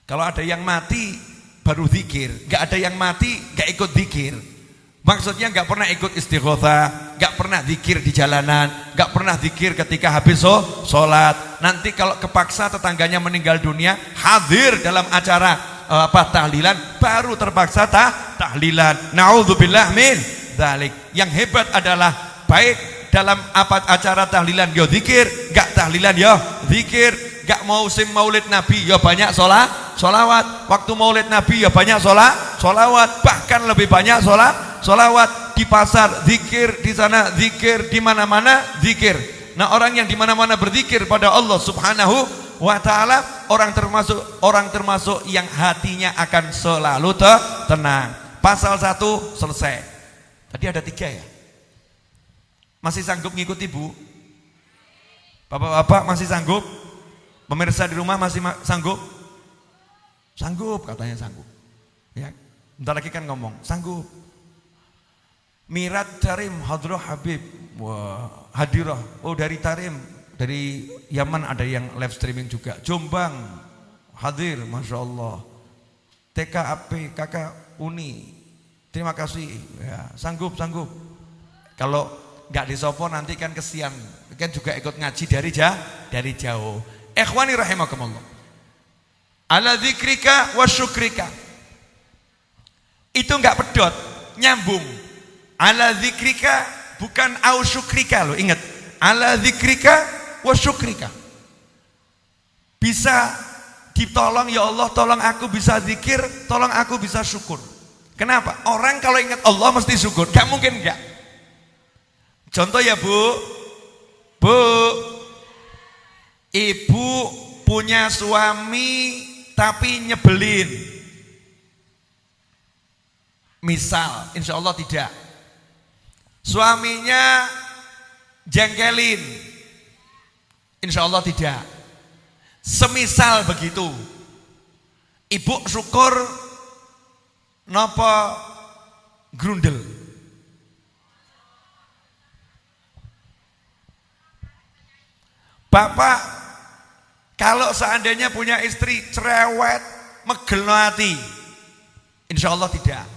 Kalau ada yang mati baru zikir, gak ada yang mati gak ikut zikir. Maksudnya gak pernah ikut istighotsah, gak pernah zikir di jalanan, gak pernah zikir ketika habis sholat. Nanti kalau kepaksa tetangganya meninggal dunia, hadir dalam acara tahlilan, baru terpaksa tahlilan. Na'udzubillah min dzalik. Yang hebat adalah baik dalam acara tahlilan yo zikir, gak tahlilan yo zikir. Gak musim maulid Nabi ya banyak sholawat. Waktu maulid Nabi ya banyak sholawat. Bahkan lebih banyak sholawat. Di pasar zikir, di sana zikir, di mana-mana zikir. Nah orang yang di mana-mana berzikir pada Allah Subhanahu wa taala, orang termasuk yang hatinya akan selalu tenang. Pasal 1 selesai. Tadi ada 3 ya. Masih sanggup ngikuti Bu? Bapak-bapak masih sanggup? Pemirsa di rumah masih sanggup? Sanggup katanya sanggup. Ya, bentar lagi kan ngomong sanggup. Mirat Tarim Hadroh Habib. Wah, hadirah. Oh dari Tarim, dari Yaman ada yang live streaming juga. Jombang hadir, masya Allah. TKAP Kakak Uni. Terima kasih. Ya, sanggup. Kalau nggak disopo nanti kan kesian. Kan juga ikut ngaji dari jauh. Ikhwani rahimakumullah. Ala dzikrika wa syukrika. Itu enggak pedot, nyambung. Ala dzikrika bukan au syukrika loh, ingat. Ala dzikrika wa syukrika. Bisa ditolong ya Allah, tolong aku bisa zikir, tolong aku bisa syukur. Kenapa? Orang kalau ingat Allah mesti syukur, gak mungkin enggak. Contoh ya Bu. Ibu punya suami tapi nyebelin. Misal, insya Allah tidak. Suaminya jengkelin. Insya Allah tidak. Semisal begitu. Ibu syukur napa grundel. Bapak kalau seandainya punya istri cerewet, megelno hati, insya Allah tidak.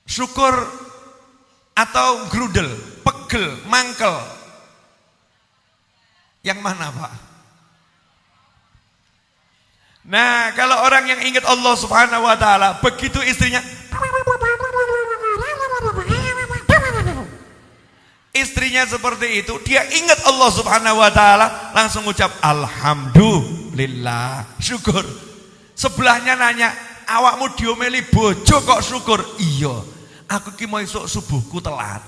Syukur atau grudel, pegel, mangkel, yang mana Pak? Nah kalau orang yang ingat Allah Subhanahu wa ta'ala, begitu istrinya kondisinya seperti itu, dia ingat Allah Subhanahu wa taala, langsung ucap alhamdulillah, syukur. Sebelahnya nanya, awakmu diomeli bojo kok syukur? Iya, aku ki mau esuk subuhku telat.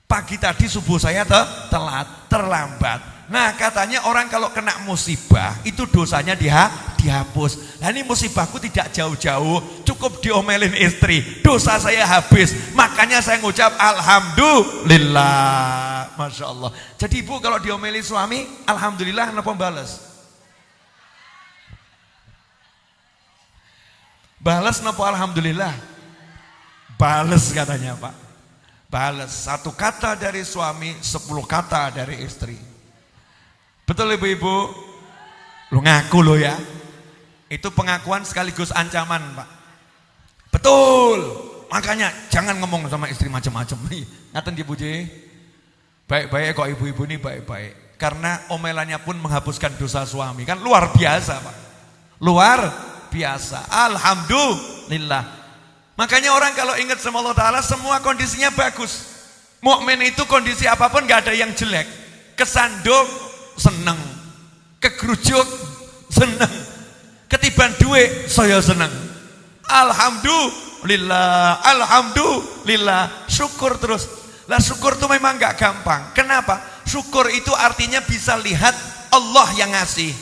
Pagi tadi subuh saya telat, terlambat. Nah, katanya orang kalau kena musibah itu dosanya dihapus. Nah, ini musibahku tidak jauh-jauh, cukup diomelin istri, dosa saya habis. Makanya saya ngucap alhamdulillah. Masya Allah. Jadi ibu kalau diomelin suami, alhamdulillah napa bales? Bales napa alhamdulillah? Bales katanya Pak. Bales. 1 kata dari suami, 10 kata dari istri. Betul ibu-ibu? Lu ngaku lo ya. Itu pengakuan sekaligus ancaman Pak. Betul. Makanya jangan ngomong sama istri macam-macam. Ngaten Ibu J. Baik-baik kok ibu-ibu ini baik-baik. Karena omelannya pun menghapuskan dosa suami. Kan luar biasa Pak. Luar biasa. Alhamdulillah. Makanya orang kalau ingat sama Allah Ta'ala semua kondisinya bagus. Mukmin itu kondisi apapun gak ada yang jelek. Kesandung seneng, kegerujuk seneng, ketiban duit saya seneng. Alhamdulillah, alhamdulillah, syukur terus. Lah syukur itu memang gak gampang. Kenapa? Syukur itu artinya bisa lihat Allah yang ngasih.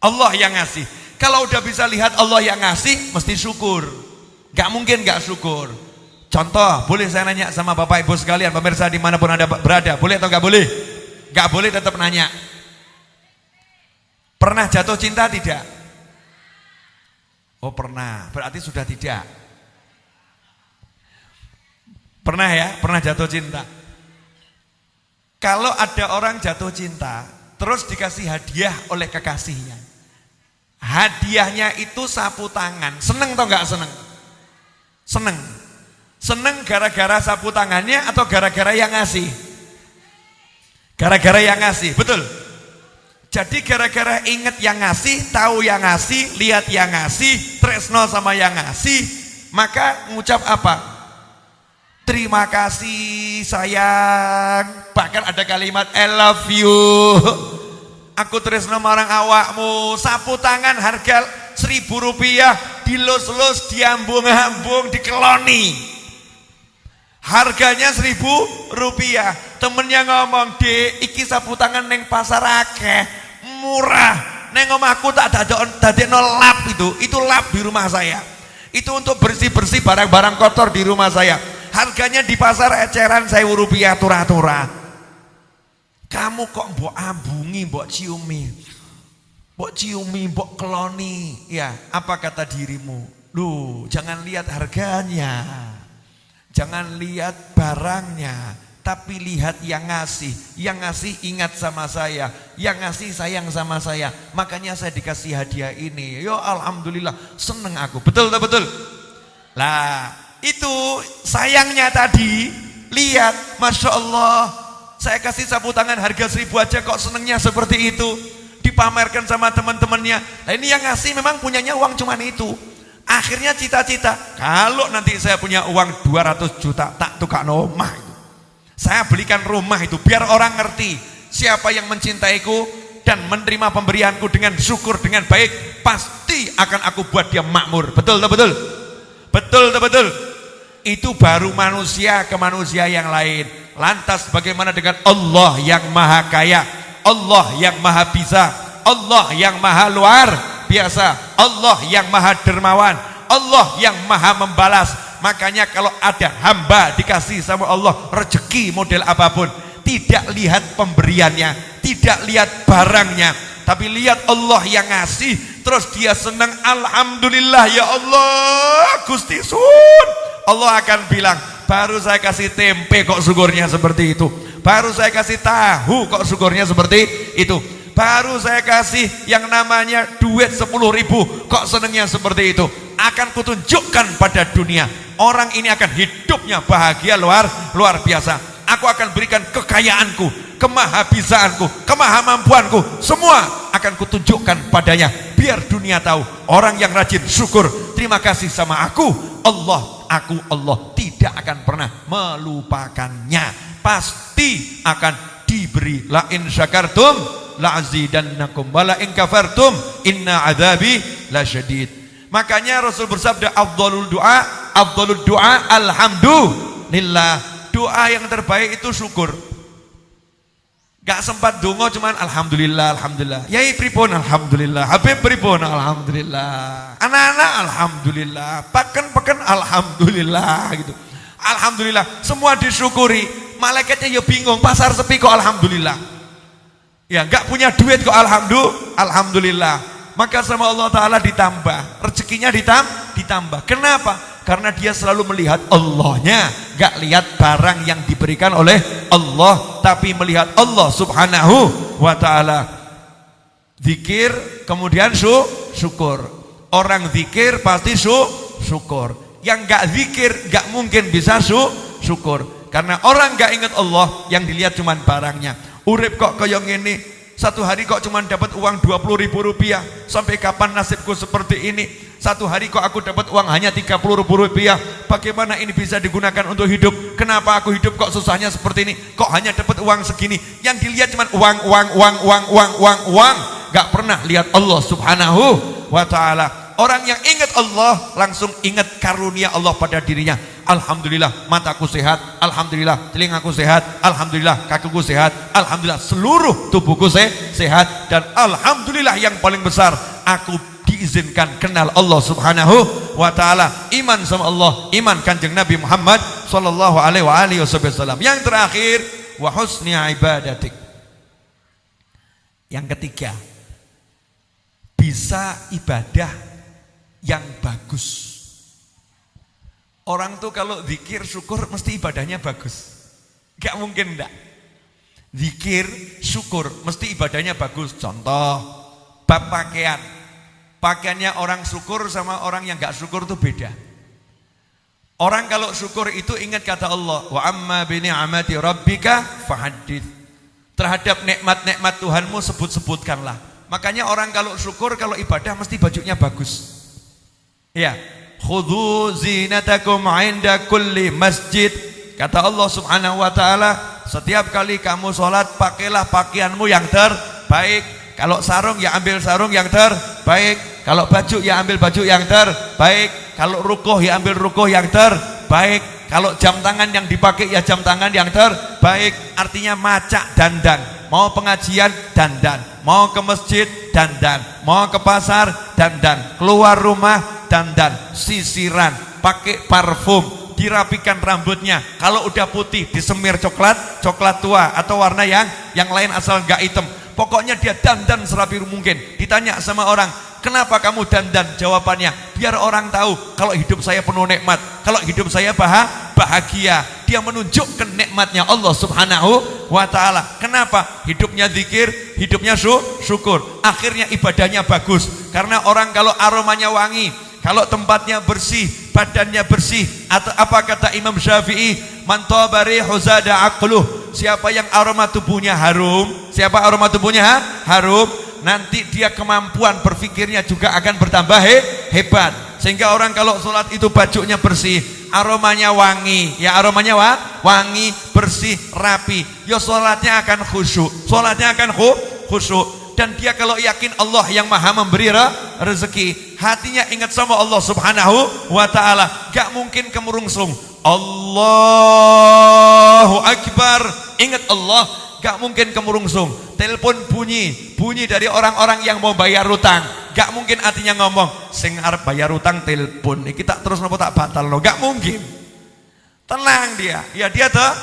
Allah yang ngasih. Kalau udah bisa lihat Allah yang ngasih, mesti syukur. Gak mungkin gak syukur. Contoh, boleh saya nanya sama Bapak Ibu sekalian, pemirsa dimanapun Anda berada, boleh atau gak boleh? Gak boleh tetap nanya. Pernah jatuh cinta tidak? Oh pernah, berarti sudah tidak. Pernah ya, pernah jatuh cinta. Kalau ada orang jatuh cinta, terus dikasih hadiah oleh kekasihnya. Hadiahnya itu sapu tangan. Seneng atau gak seneng? Seneng. Seneng gara-gara sapu tangannya atau gara-gara yang ngasih? Gara-gara yang ngasih, betul. Jadi gara-gara inget yang ngasih, tahu yang ngasih, lihat yang ngasih, tresno sama yang ngasih, maka ngucap apa? Terima kasih sayang. Bahkan ada kalimat I love you. Aku tresno marang awakmu. Sapu tangan harga Rp1.000, dilus-lus, diambung-ambung, dikeloni. Harganya Rp1.000. Temennya ngomong, "Dek, iki sapu tangan neng pasar akeh, murah. Neng omahku tak dadekno lap itu lap di rumah saya. Itu untuk bersih-bersih barang-barang kotor di rumah saya. Harganya di pasar eceran Rp1.000 turah-turah. Kamu kok mbok ambungi, mbok ciumi, mbok keloni. Ya, apa kata dirimu? Loh, jangan lihat harganya. Jangan lihat barangnya, tapi lihat yang ngasih. Yang ngasih ingat sama saya, yang ngasih sayang sama saya. Makanya saya dikasih hadiah ini. Yo alhamdulillah, seneng aku. Betul tak betul? Lah, itu sayangnya tadi. Lihat, Masya Allah, saya kasih sapu tangan harga 1.000 aja kok senengnya seperti itu. Dipamerkan sama teman-temannya. Nah ini yang ngasih memang punyanya uang cuman itu. Akhirnya cita-cita, kalau nanti saya punya uang 200 juta, tak tukakno omah itu. Saya belikan rumah itu, biar orang ngerti siapa yang mencintaiku dan menerima pemberianku dengan syukur, dengan baik, pasti akan aku buat dia makmur. Betul tak betul? Betul tak betul? Itu baru manusia ke manusia yang lain. Lantas bagaimana dengan Allah yang maha kaya, Allah yang maha bisa, Allah yang maha luar biasa, Allah yang maha dermawan, Allah yang maha membalas. Makanya kalau ada hamba dikasih sama Allah rezeki model apapun, tidak lihat pemberiannya, tidak lihat barangnya, tapi lihat Allah yang ngasih, terus dia senang. Alhamdulillah ya Allah Gusti Sun. Allah akan bilang, baru saya kasih tempe kok syukurnya seperti itu, baru saya kasih tahu kok syukurnya seperti itu, baru saya kasih yang namanya duit 10.000 kok senengnya seperti itu. Akan kutunjukkan pada dunia, orang ini akan hidupnya bahagia luar biasa. Aku akan berikan kekayaanku, kemahabisaanku, kemahamampuanku, semua akan kutunjukkan padanya, biar dunia tahu orang yang rajin syukur, terima kasih sama aku, Allah tidak akan pernah melupakannya. pasti akan diberi. La in syakartum la azidannakum wa la in kafartum inna adzabi lasyadid. Makanya Rasul bersabda afdhalul du'a alhamdulillah. Doa yang terbaik itu syukur. Gak sempat dongo cuman alhamdulillah alhamdulillah. Yai pripun alhamdulillah. Habib pripun alhamdulillah. Anak-anak alhamdulillah. Paken alhamdulillah gitu. Alhamdulillah, semua disyukuri. Malaikatnya ya bingung, pasar sepi kok alhamdulillah. Ya gak punya duit kok alhamdulillah. Maka sama Allah Ta'ala ditambah, rezekinya ditambah. Kenapa? Karena dia selalu melihat Allahnya, gak lihat barang yang diberikan oleh Allah, tapi melihat Allah Subhanahu wa Ta'ala. Zikir kemudian syukur. Orang zikir pasti syukur. Yang gak zikir gak mungkin bisa syukur. Karena orang gak ingat Allah, yang dilihat cuman barangnya. Urip kok kayak gini, satu hari kok cuman dapat uang 20.000 rupiah. Sampai kapan nasibku seperti ini? Satu hari kok aku dapat uang hanya 30.000 rupiah. Bagaimana ini bisa digunakan untuk hidup? Kenapa aku hidup kok susahnya seperti ini? Kok hanya dapat uang segini? Yang dilihat cuman uang. Gak pernah lihat Allah Subhanahu wa Ta'ala. Orang yang ingat Allah langsung ingat karunia Allah pada dirinya. Alhamdulillah mataku sehat, alhamdulillah telingaku sehat, alhamdulillah kakiku sehat, alhamdulillah seluruh tubuhku sehat, dan alhamdulillah yang paling besar aku diizinkan kenal Allah Subhanahu wa Ta'ala. Iman sama Allah, iman Kanjeng Nabi Muhammad sallallahu alaihi wasallam. Yang terakhir, wa husni ibadatik. Yang ketiga, bisa ibadah yang bagus. Orang tuh kalau zikir syukur mesti ibadahnya bagus. Gak mungkin enggak. Zikir syukur mesti ibadahnya bagus. Contoh, bab pakaian. Pakaiannya orang syukur sama orang yang gak syukur itu beda. Orang kalau syukur itu ingat kata Allah, wa amma bi ni'mati rabbika fahaddits. Terhadap nikmat-nikmat Tuhanmu sebut-sebutkanlah. Makanya orang kalau syukur, kalau ibadah mesti bajunya bagus. Ya, khudhu zinatakum 'inda kulli masjid. Kata Allah Subhanahu wa Ta'ala, setiap kali kamu sholat pakailah pakaianmu yang terbaik. Kalau sarung ya ambil sarung yang terbaik. Kalau baju ya ambil baju yang terbaik. Kalau rukuh ya ambil rukuh yang terbaik. Kalau jam tangan yang dipakai ya jam tangan yang terbaik. Artinya macak dandan. Mau pengajian dandan, mau ke masjid dandan, mau ke pasar dandan, keluar rumah dandan, sisiran, pakai parfum, dirapikan rambutnya. Kalau udah putih disemir coklat tua atau warna yang lain asal enggak hitam. Pokoknya dia dandan serapi mungkin. Ditanya sama orang, kenapa kamu dandan? Jawabannya, biar orang tahu kalau hidup saya penuh nikmat, kalau hidup saya bahagia. Dia menunjukkan nikmatnya Allah Subhanahu wa Ta'ala. Kenapa? Hidupnya zikir, hidupnya syukur. Akhirnya ibadahnya bagus. Karena orang kalau aromanya wangi, kalau tempatnya bersih, badannya bersih, atau apa kata Imam Syafi'i, man tabari huzada aqluh. Siapa yang aroma tubuhnya harum, siapa aroma tubuhnya harum, nanti dia kemampuan berpikirnya juga akan bertambah hebat. Sehingga orang kalau sholat itu bajunya bersih, aromanya wangi, ya aromanya wangi, bersih, rapi, ya sholatnya akan khusyuk, sholatnya akan khusyuk. Dan dia kalau yakin Allah yang maha memberi rezeki, hatinya ingat sama Allah Subhanahu wa Ta'ala, gak mungkin kemurungsung. Allahu Akbar, ingat Allah, gak mungkin kemurungsung. Telepon bunyi dari orang-orang yang mau bayar utang, gak mungkin artinya ngomong sing arep bayar utang telepon iki tak terus nopo tak batal lo, gak mungkin. Tenang dia, ya dia tuh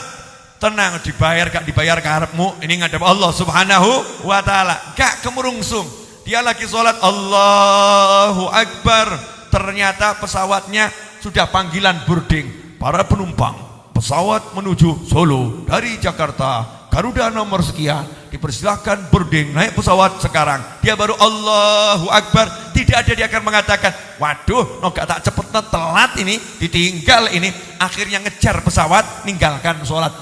tenang, dibayar gak dibayar karepmu, ini ngadep Allah Subhanahu wa Ta'ala, gak kemurungsung. Dia lagi sholat Allahu Akbar, ternyata pesawatnya sudah panggilan boarding. Para penumpang pesawat menuju Solo dari Jakarta, Garuda nomor sekian, dipersilahkan boarding, naik pesawat sekarang. Dia baru Allahu Akbar, tidak ada dia akan mengatakan, waduh, no gak tak cepet telat ini, ditinggal ini. Akhirnya ngejar pesawat, ninggalkan sholat.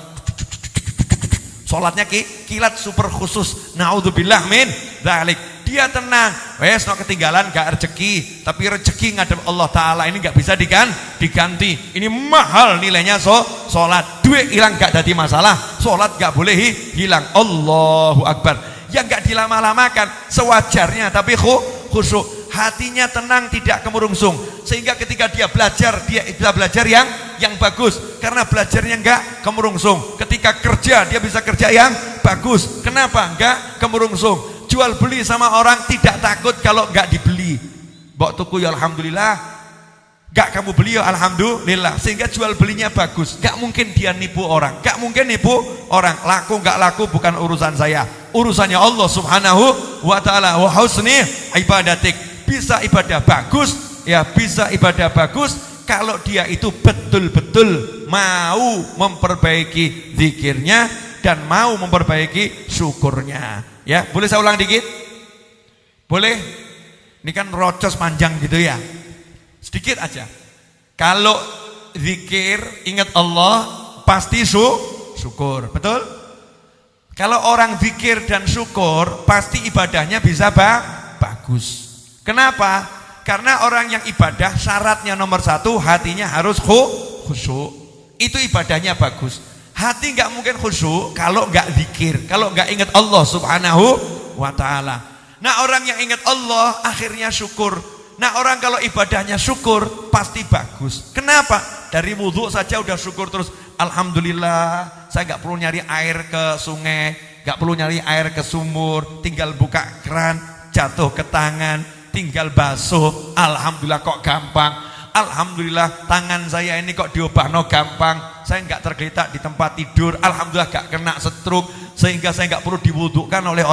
Sholatnya kilat super khusus. Naudzubillah min dzalik. dia tenang. Wes no ketinggalan gak rezeki, tapi rezeki ngadep Allah Ta'ala ini gak bisa diganti. Ini mahal nilainya sholat. Duit hilang gak jadi masalah, sholat gak boleh hilang. Allahu Akbar. Yang gak dilama-lamakan sewajarnya, tapi khusyuk. Hatinya tenang, tidak kemurungsung, sehingga ketika dia bisa belajar yang bagus, karena belajarnya enggak kemurungsung. Ketika kerja dia bisa kerja yang bagus. Kenapa? Enggak kemurungsung. Jual beli sama orang tidak takut kalau enggak dibeli. Mbok tuku ya alhamdulillah, enggak kamu beli ya alhamdulillah, sehingga jual belinya bagus. Enggak mungkin dia nipu orang, enggak mungkin nipu orang. Laku enggak laku bukan urusan saya, urusannya Allah Subhanahu wa Ta'ala. Wa husni ibadatik. Bisa ibadah bagus, ya bisa ibadah bagus kalau dia itu betul-betul mau memperbaiki zikirnya dan mau memperbaiki syukurnya. Ya, boleh saya ulang dikit? Boleh? Ini kan rocos panjang gitu ya. Sedikit aja. Kalau zikir ingat Allah pasti syukur, betul? Kalau orang zikir dan syukur pasti ibadahnya bisa bagus. Kenapa? Karena orang yang ibadah syaratnya nomor satu hatinya harus khusyuk. Itu ibadahnya bagus. Hati nggak mungkin khusyuk kalau nggak zikir, kalau nggak ingat Allah Subhanahu wa Ta'ala. Nah orang yang ingat Allah akhirnya syukur. Nah orang kalau ibadahnya syukur pasti bagus. Kenapa? Dari wudhu saja udah syukur terus. Alhamdulillah saya nggak perlu nyari air ke sungai, nggak perlu nyari air ke sumur, tinggal buka keran, jatuh ke tangan, tinggal basuh. Alhamdulillah kok gampang. Alhamdulillah tangan saya ini kok diobahno gampang. Saya nggak tergeletak di tempat tidur. Alhamdulillah gak kena stroke, sehingga saya nggak perlu diwudhukan oleh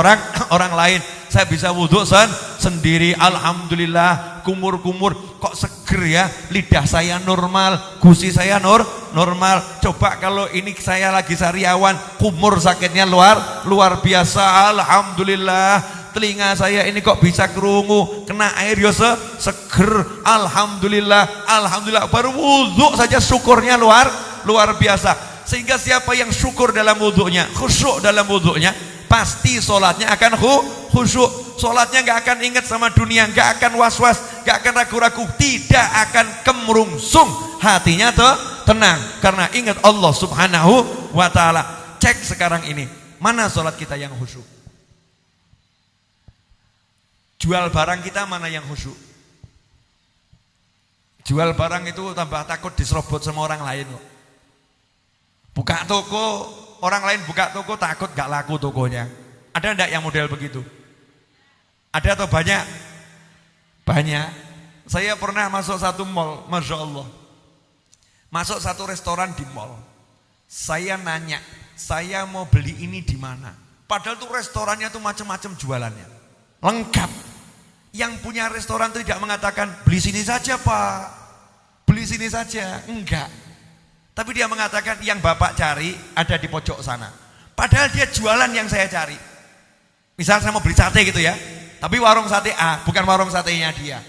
orang lain. Saya bisa wudhu sendiri. Alhamdulillah kumur-kumur kok seger ya. Lidah saya normal, gusi saya normal. Coba kalau ini saya lagi sariawan, kumur sakitnya luar biasa. Alhamdulillah. Telinga saya ini kok bisa kerungu, kena air ya seger. Alhamdulillah, alhamdulillah. Baru wudhu saja syukurnya luar biasa. Sehingga siapa yang syukur dalam wudhunya, khusyuk dalam wudhunya, pasti sholatnya akan khusyuk. Sholatnya nggak akan ingat sama dunia, nggak akan was-was, nggak akan ragu-ragu, tidak akan kemurungsung. Hatinya tenang karena ingat Allah Subhanahu wa Ta'ala. Cek sekarang ini, mana sholat kita yang khusyuk? Jual barang kita mana yang khusyuk? Jual barang itu tambah takut diserobot sama orang lain loh. Buka toko, orang lain buka toko takut gak laku tokonya. Ada enggak yang model begitu? Ada atau banyak? Banyak. Saya pernah masuk satu mall, Masya Allah. Masuk satu restoran di mall. Saya nanya, saya mau beli ini di mana? Padahal tuh restorannya tuh macam-macam jualannya, lengkap. Yang punya restoran itu tidak mengatakan beli sini saja Pak, beli sini saja, enggak. Tapi dia mengatakan yang Bapak cari ada di pojok sana. Padahal dia jualan yang saya cari. Misal saya mau beli sate gitu ya, tapi warung sate A, bukan warung satenya dia.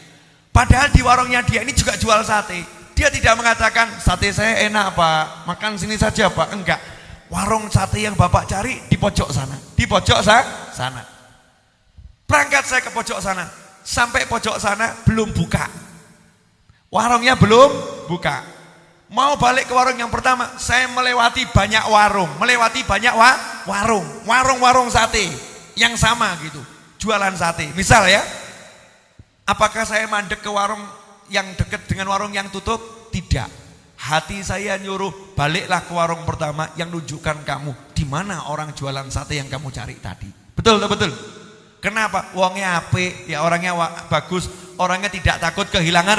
Padahal di warungnya dia ini juga jual sate. Dia tidak mengatakan sate saya enak Pak, makan sini saja Pak, enggak. Warung sate yang Bapak cari di pojok sana, di pojok sana. Berangkat saya ke pojok sana. Sampai pojok sana belum buka, warungnya belum buka. Mau balik ke warung yang pertama, saya melewati banyak warung, warung sate yang sama gitu, jualan sate. Misal ya, apakah saya mandek ke warung yang dekat dengan warung yang tutup? Tidak. Hati saya nyuruh baliklah ke warung pertama yang nunjukkan kamu di mana orang jualan sate yang kamu cari tadi. Betul. Kenapa? Wongnya apik, ya orangnya bagus, orangnya tidak takut kehilangan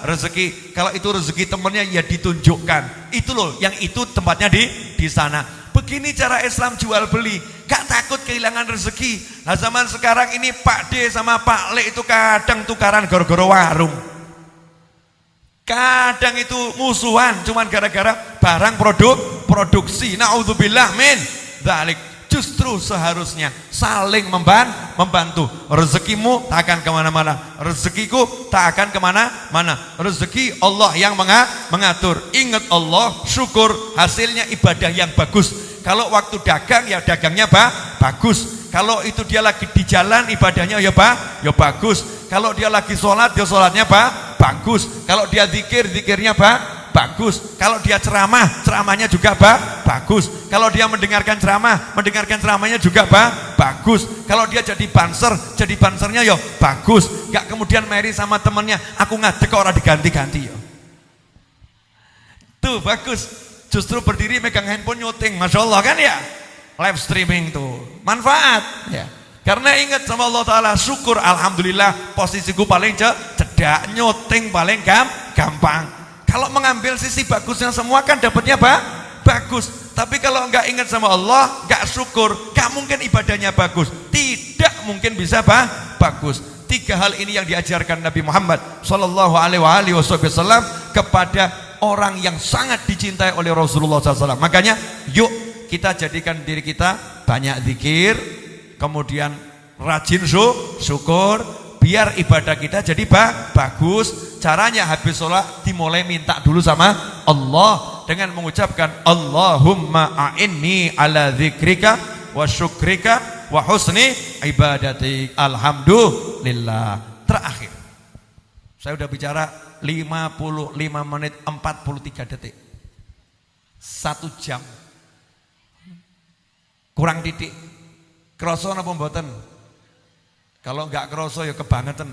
rezeki. Kalau itu rezeki temennya ya ditunjukkan. Itu loh, yang itu tempatnya di sana. Begini cara Islam jual beli, gak takut kehilangan rezeki. Nah zaman sekarang ini Pak D sama Pak Le itu kadang tukaran gara-gara warung. Kadang itu musuhan cuman gara-gara barang produksi. Naudzubillah min dzalik. Justru seharusnya saling membantu. Rezekimu tak akan kemana-mana, rezekiku tak akan kemana-mana. Rezeki Allah yang mengatur. Ingat Allah, syukur, hasilnya ibadah yang bagus. Kalau waktu dagang ya dagangnya bagus. Kalau itu dia lagi di jalan ibadahnya ya bagus. Kalau dia lagi sholat ya sholatnya bagus. Kalau dia zikir zikirnya bagus. Kalau dia ceramah ceramahnya juga bagus. Kalau dia mendengarkan ceramahnya juga bagus. Kalau dia jadi bansernya ya bagus. Gak kemudian marry sama temennya, aku ngadek kok orang diganti-ganti ya. Tuh bagus. Justru berdiri megang handphone nyuting, masya Allah kan ya. Live streaming tuh manfaat ya. Karena ingat sama Allah Ta'ala, syukur alhamdulillah posisiku paling cedak, nyuting paling gampang. Kalau mengambil sisi bagusnya semua kan dapatnya bagus. Tapi kalau enggak ingat sama Allah, enggak syukur, enggak mungkin ibadahnya bagus. Tidak mungkin bisa bagus. 3 hal ini yang diajarkan Nabi Muhammad sallallahu alaihi wasallam kepada orang yang sangat dicintai oleh Rasulullah SAW. Makanya yuk kita jadikan diri kita banyak zikir, kemudian rajin syukur, biar ibadah kita jadi bagus. Caranya habis sholat dimulai minta dulu sama Allah dengan mengucapkan Allahumma a'inni ala zikrika wa syukrika wa husni ibadatik. Alhamdulillah. Terakhir, saya udah bicara 55 menit 43 detik, 1 jam kurang titik. Kroso napa mboten? Kalau enggak kroso ya kebangetan.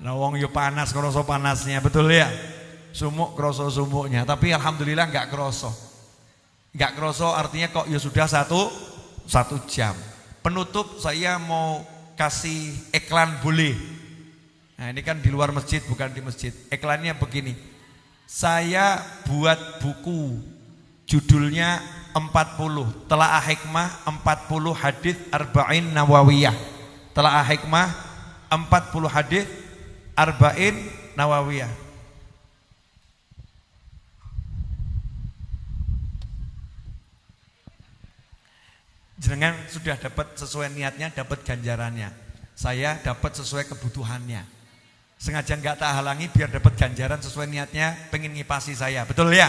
Nah wong ya panas, kroso panasnya, betul ya? Sumuk kroso sumuknya, tapi alhamdulillah enggak kroso. Enggak kroso artinya kok ya sudah 1 jam. Penutup saya mau kasih iklan boleh. Nah ini kan di luar masjid bukan di masjid. Iklannya begini. Saya buat buku judulnya 40 Telaah Hikmah 40 hadis Arba'in Nawawiyah. Telaah Hikmah 40 hadis Arba'in Nawawiyah. Jenengan sudah dapat sesuai niatnya, dapat ganjarannya. Saya dapat sesuai kebutuhannya. Sengaja nggak tak halangi biar dapat ganjaran sesuai niatnya, pengen ngipasi saya, betul ya?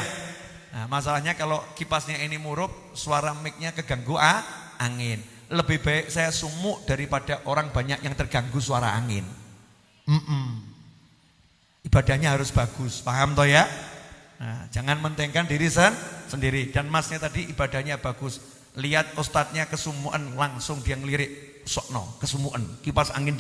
Nah, masalahnya kalau kipasnya ini muruk, suara mic-nya keganggu angin. Lebih baik saya sumuk daripada orang banyak yang terganggu suara angin. Ibadahnya harus bagus, paham toh ya? Nah, jangan mentengkan diri sendiri. Dan masnya tadi ibadahnya bagus. Lihat ustadznya kesumuan, langsung dia ngelirik, sokno kesumuan, kipas angin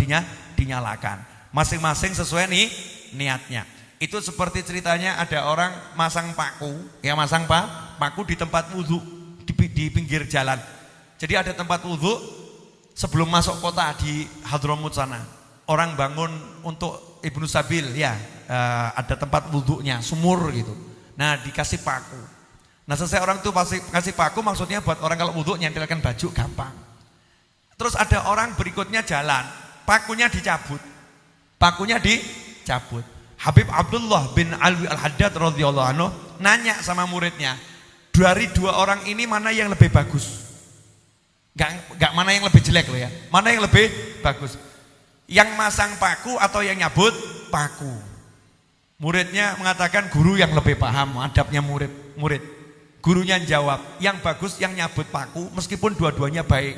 dinyalakan. Masing-masing sesuai nih niatnya. Itu seperti ceritanya ada orang masang paku, ya masang paku di tempat wudhu di pinggir jalan. Jadi ada tempat wudhu sebelum masuk kota di Hadramut sana. Orang bangun untuk Ibnu Sabil, ya ada tempat wudhunya, sumur gitu. Nah dikasih paku. Nah selesai orang itu pasti kasih paku, maksudnya buat orang kalau wudhu nyentilkan baju gampang. Terus ada orang berikutnya jalan, pakunya dicabut. Habib Abdullah bin Alwi Al-Haddad radhiyallahu anhu nanya sama muridnya, dari 2 orang ini mana yang lebih bagus? Gak mana yang lebih jelek loh ya, mana yang lebih bagus? Yang masang paku atau yang nyabut paku? Muridnya mengatakan guru yang lebih paham adabnya murid. Gurunya jawab, yang bagus yang nyabut paku meskipun dua-duanya baik.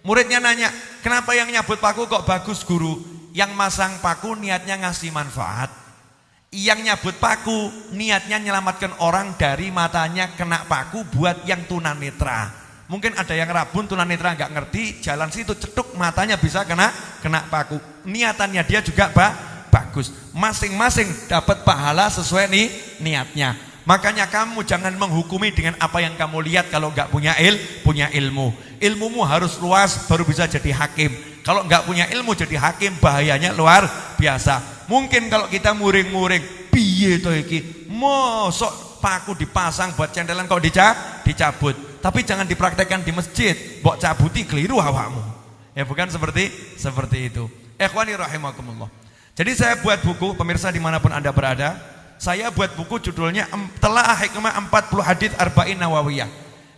Muridnya nanya, kenapa yang nyabut paku kok bagus guru? Yang masang paku niatnya ngasih manfaat, yang nyabut paku niatnya menyelamatkan orang dari matanya kena paku buat yang tunanetra. Mungkin ada yang rabun tunanetra nggak ngerti, jalan situ cetuk matanya bisa kena paku. Niatannya dia juga bagus. Masing-masing dapat pahala sesuai nih niatnya. Makanya kamu jangan menghukumi dengan apa yang kamu lihat kalau nggak punya ilmu. Ilmumu harus luas baru bisa jadi hakim. Kalau nggak punya ilmu jadi hakim bahayanya luar biasa. Mungkin kalau kita muring-muring, piye to iki? Mosok paku dipasang buat centelan kok dicabut. Tapi jangan dipraktekkan di masjid. Mbok cabuti keliru awakmu. Ya bukan seperti itu. Ikhwani rahimakumullah. Jadi saya buat buku, pemirsa dimanapun Anda berada, saya buat buku judulnya Telaah Hikmah 40 Hadits Arba'in Nawawiyah.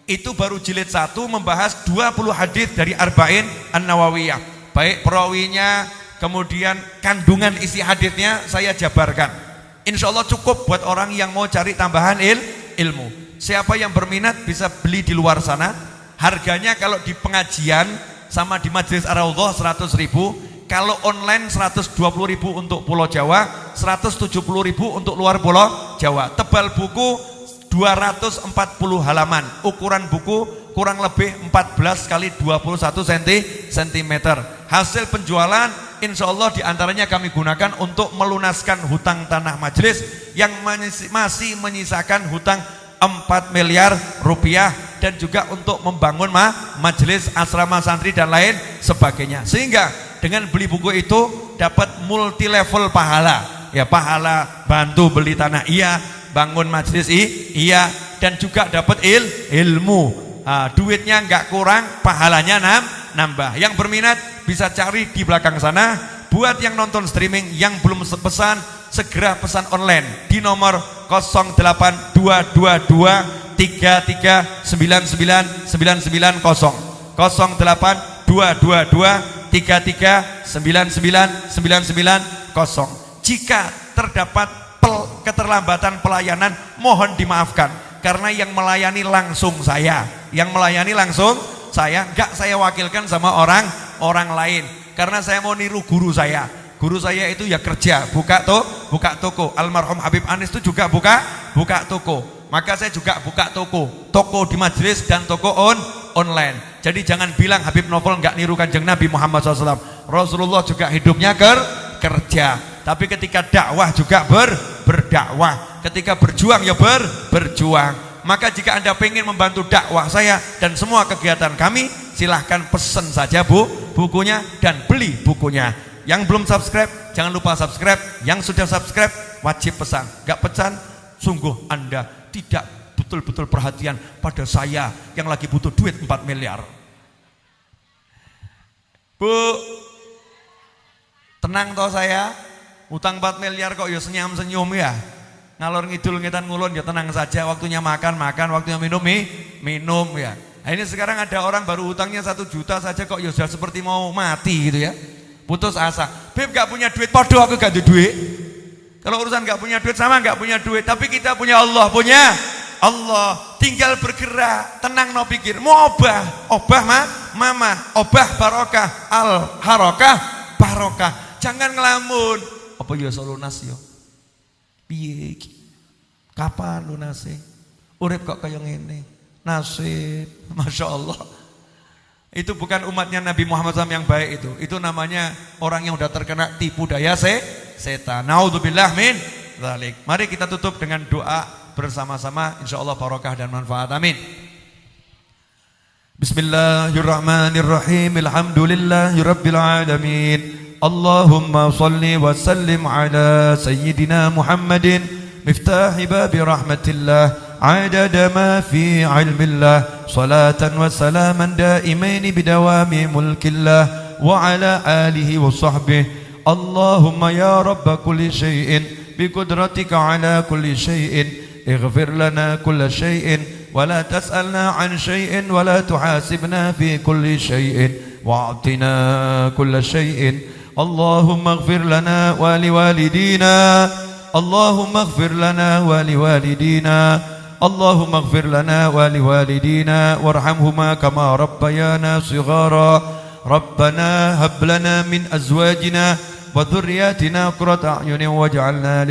Itu baru jilid 1 membahas 20 hadits dari Arba'in An-Nawawiyah. Baik perawinya, kemudian kandungan isi haditsnya saya jabarkan. Insya Allah cukup buat orang yang mau cari tambahan ilmu. Siapa yang berminat bisa beli di luar sana. Harganya kalau di pengajian sama di Majelis Ar-Raudhah 100.000, kalau online 120.000 untuk Pulau Jawa, 170.000 untuk luar Pulau Jawa. Tebal buku 240 halaman, ukuran buku kurang lebih 14 kali 21 cm. Hasil penjualan insya Allah diantaranya kami gunakan untuk melunaskan hutang tanah majelis yang masih menyisakan hutang 4 miliar rupiah, dan juga untuk membangun majelis asrama santri dan lain sebagainya. Sehingga dengan beli buku itu dapat multi level pahala, ya pahala bantu beli tanah iya, bangun majelis iya, dan juga dapat ilmu. Duitnya nggak kurang, pahalanya nambah. Yang berminat bisa cari di belakang sana. Buat yang nonton streaming yang belum pesan, segera pesan online di nomor 0822233999990, 0822233999990. Jika terdapat keterlambatan pelayanan, mohon dimaafkan, karena yang melayani langsung saya, nggak saya wakilkan sama orang lain, karena saya mau niru guru saya. Guru saya itu ya kerja, buka toko. Almarhum Habib Anis itu juga buka toko. Maka saya juga buka toko di majelis dan toko online. Jadi jangan bilang Habib Novel nggak niru Kanjeng Nabi Muhammad SAW. Rasulullah juga hidupnya kerja. Tapi ketika dakwah juga berdakwah. Ketika berjuang ya berjuang. Maka jika Anda pengen membantu dakwah saya dan semua kegiatan kami, silahkan pesen saja bukunya dan beli bukunya. Yang belum subscribe, jangan lupa subscribe. Yang sudah subscribe, wajib pesan. Gak pesan, sungguh Anda tidak betul-betul perhatian pada saya yang lagi butuh duit 4 miliar. Bu, tenang toh saya, utang 4 miliar kok ya senyum-senyum ya. Ngalor ngidul ngitan ngulon ya tenang saja. Waktunya makan, waktunya minum ya. Nah, ini sekarang ada orang baru utangnya 1 juta saja kok ya sudah seperti mau mati gitu ya. Putus asa. Beb gak punya duit, podo aku gak ada duit. Kalau urusan gak punya duit sama gak punya duit. Tapi kita punya Allah, tinggal bergerak, tenang no pikir. Mau obah mama, obah barokah, al harokah barokah. Jangan ngelamun. Apa ya so lunas yo? Piye iki? Kapan lunase? Urip kok kaya ngene. Nasib, Masya Allah. Itu bukan umatnya Nabi Muhammad SAW yang baik itu. Itu namanya orang yang udah terkena tipu daya setan. Naudzubillah min dzalik. Mari kita tutup dengan doa bersama-sama, insyaallah barokah dan manfaat. Amin. Bismillahirrahmanirrahim. Alhamdulillahirabbil alamin. Allahumma shalli wa sallim ala sayyidina Muhammadin miftahi babi rahmatillah عدد ما في علم الله صلاة وسلاما دائمين بدوام ملك الله وعلى آله وصحبه. اللهم يا رب كل شيء بقدرتك على كل شيء اغفر لنا كل شيء ولا تسألنا عن شيء ولا تحاسبنا في كل شيء واعطنا كل شيء. اللهم اغفر لنا ولوالدينا اللهم اغفر لنا ولوالدينا اللهم اغفر لنا ولوالدينا وارحمهما كما ربيانا صغارا. ربنا هب لنا من أزواجنا وذرياتنا قرة أعين واجعلنا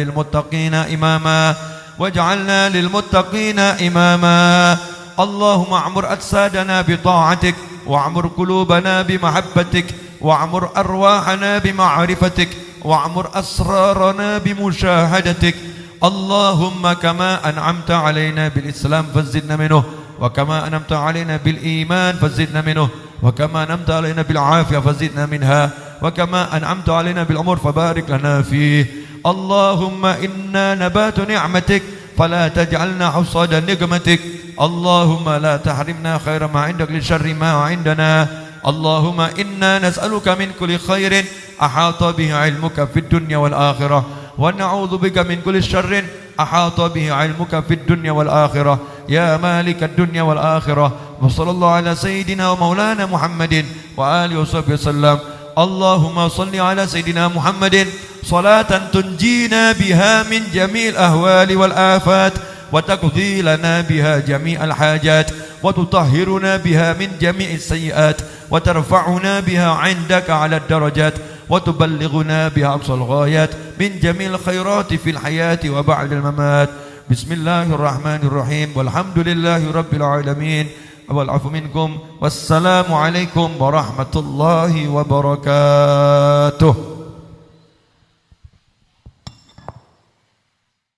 للمتقين إماما اللهم اعمر أجسادنا بطاعتك واعمر قلوبنا بمحبتك واعمر أرواحنا بمعرفتك واعمر أسرارنا بمشاهدتك. اللهم كما أنعمت علينا بالإسلام فزدنا منه وكما أنعمت علينا بالإيمان فزدنا منه وكما أنعمت علينا بالعافية فزدنا منها وكما أنعمت علينا بالأمور فبارك لنا فيه. اللهم إنا نبات نعمتك فلا تجعلنا حصاد نقمتك. اللهم لا تحرمنا خير ما عندك لشر ما عندنا. اللهم إنا نسألك من كل خير أحاط به علمك في الدنيا والآخرة ونعوذ بك من كل شر أحاط به علمك في الدنيا والآخرة يا مالك الدنيا والآخرة. وصلى الله على سيدنا ومولانا محمد وآله وصحبه وسلم. اللهم صل على سيدنا محمد صلاة تنجينا بها من جميع الأهوال والآفات وتقضي لنا بها جميع الحاجات وتطهرنا بها من جميع السيئات وترفعنا بها عندك على الدرجات وتبلغنا بها أقصى الغايات من جميع الخيرات في الحياة وبعد الممات. بسم الله الرحمن الرحيم والحمد لله رب العالمين والعفو منكم والسلام عليكم ورحمة الله وبركاته.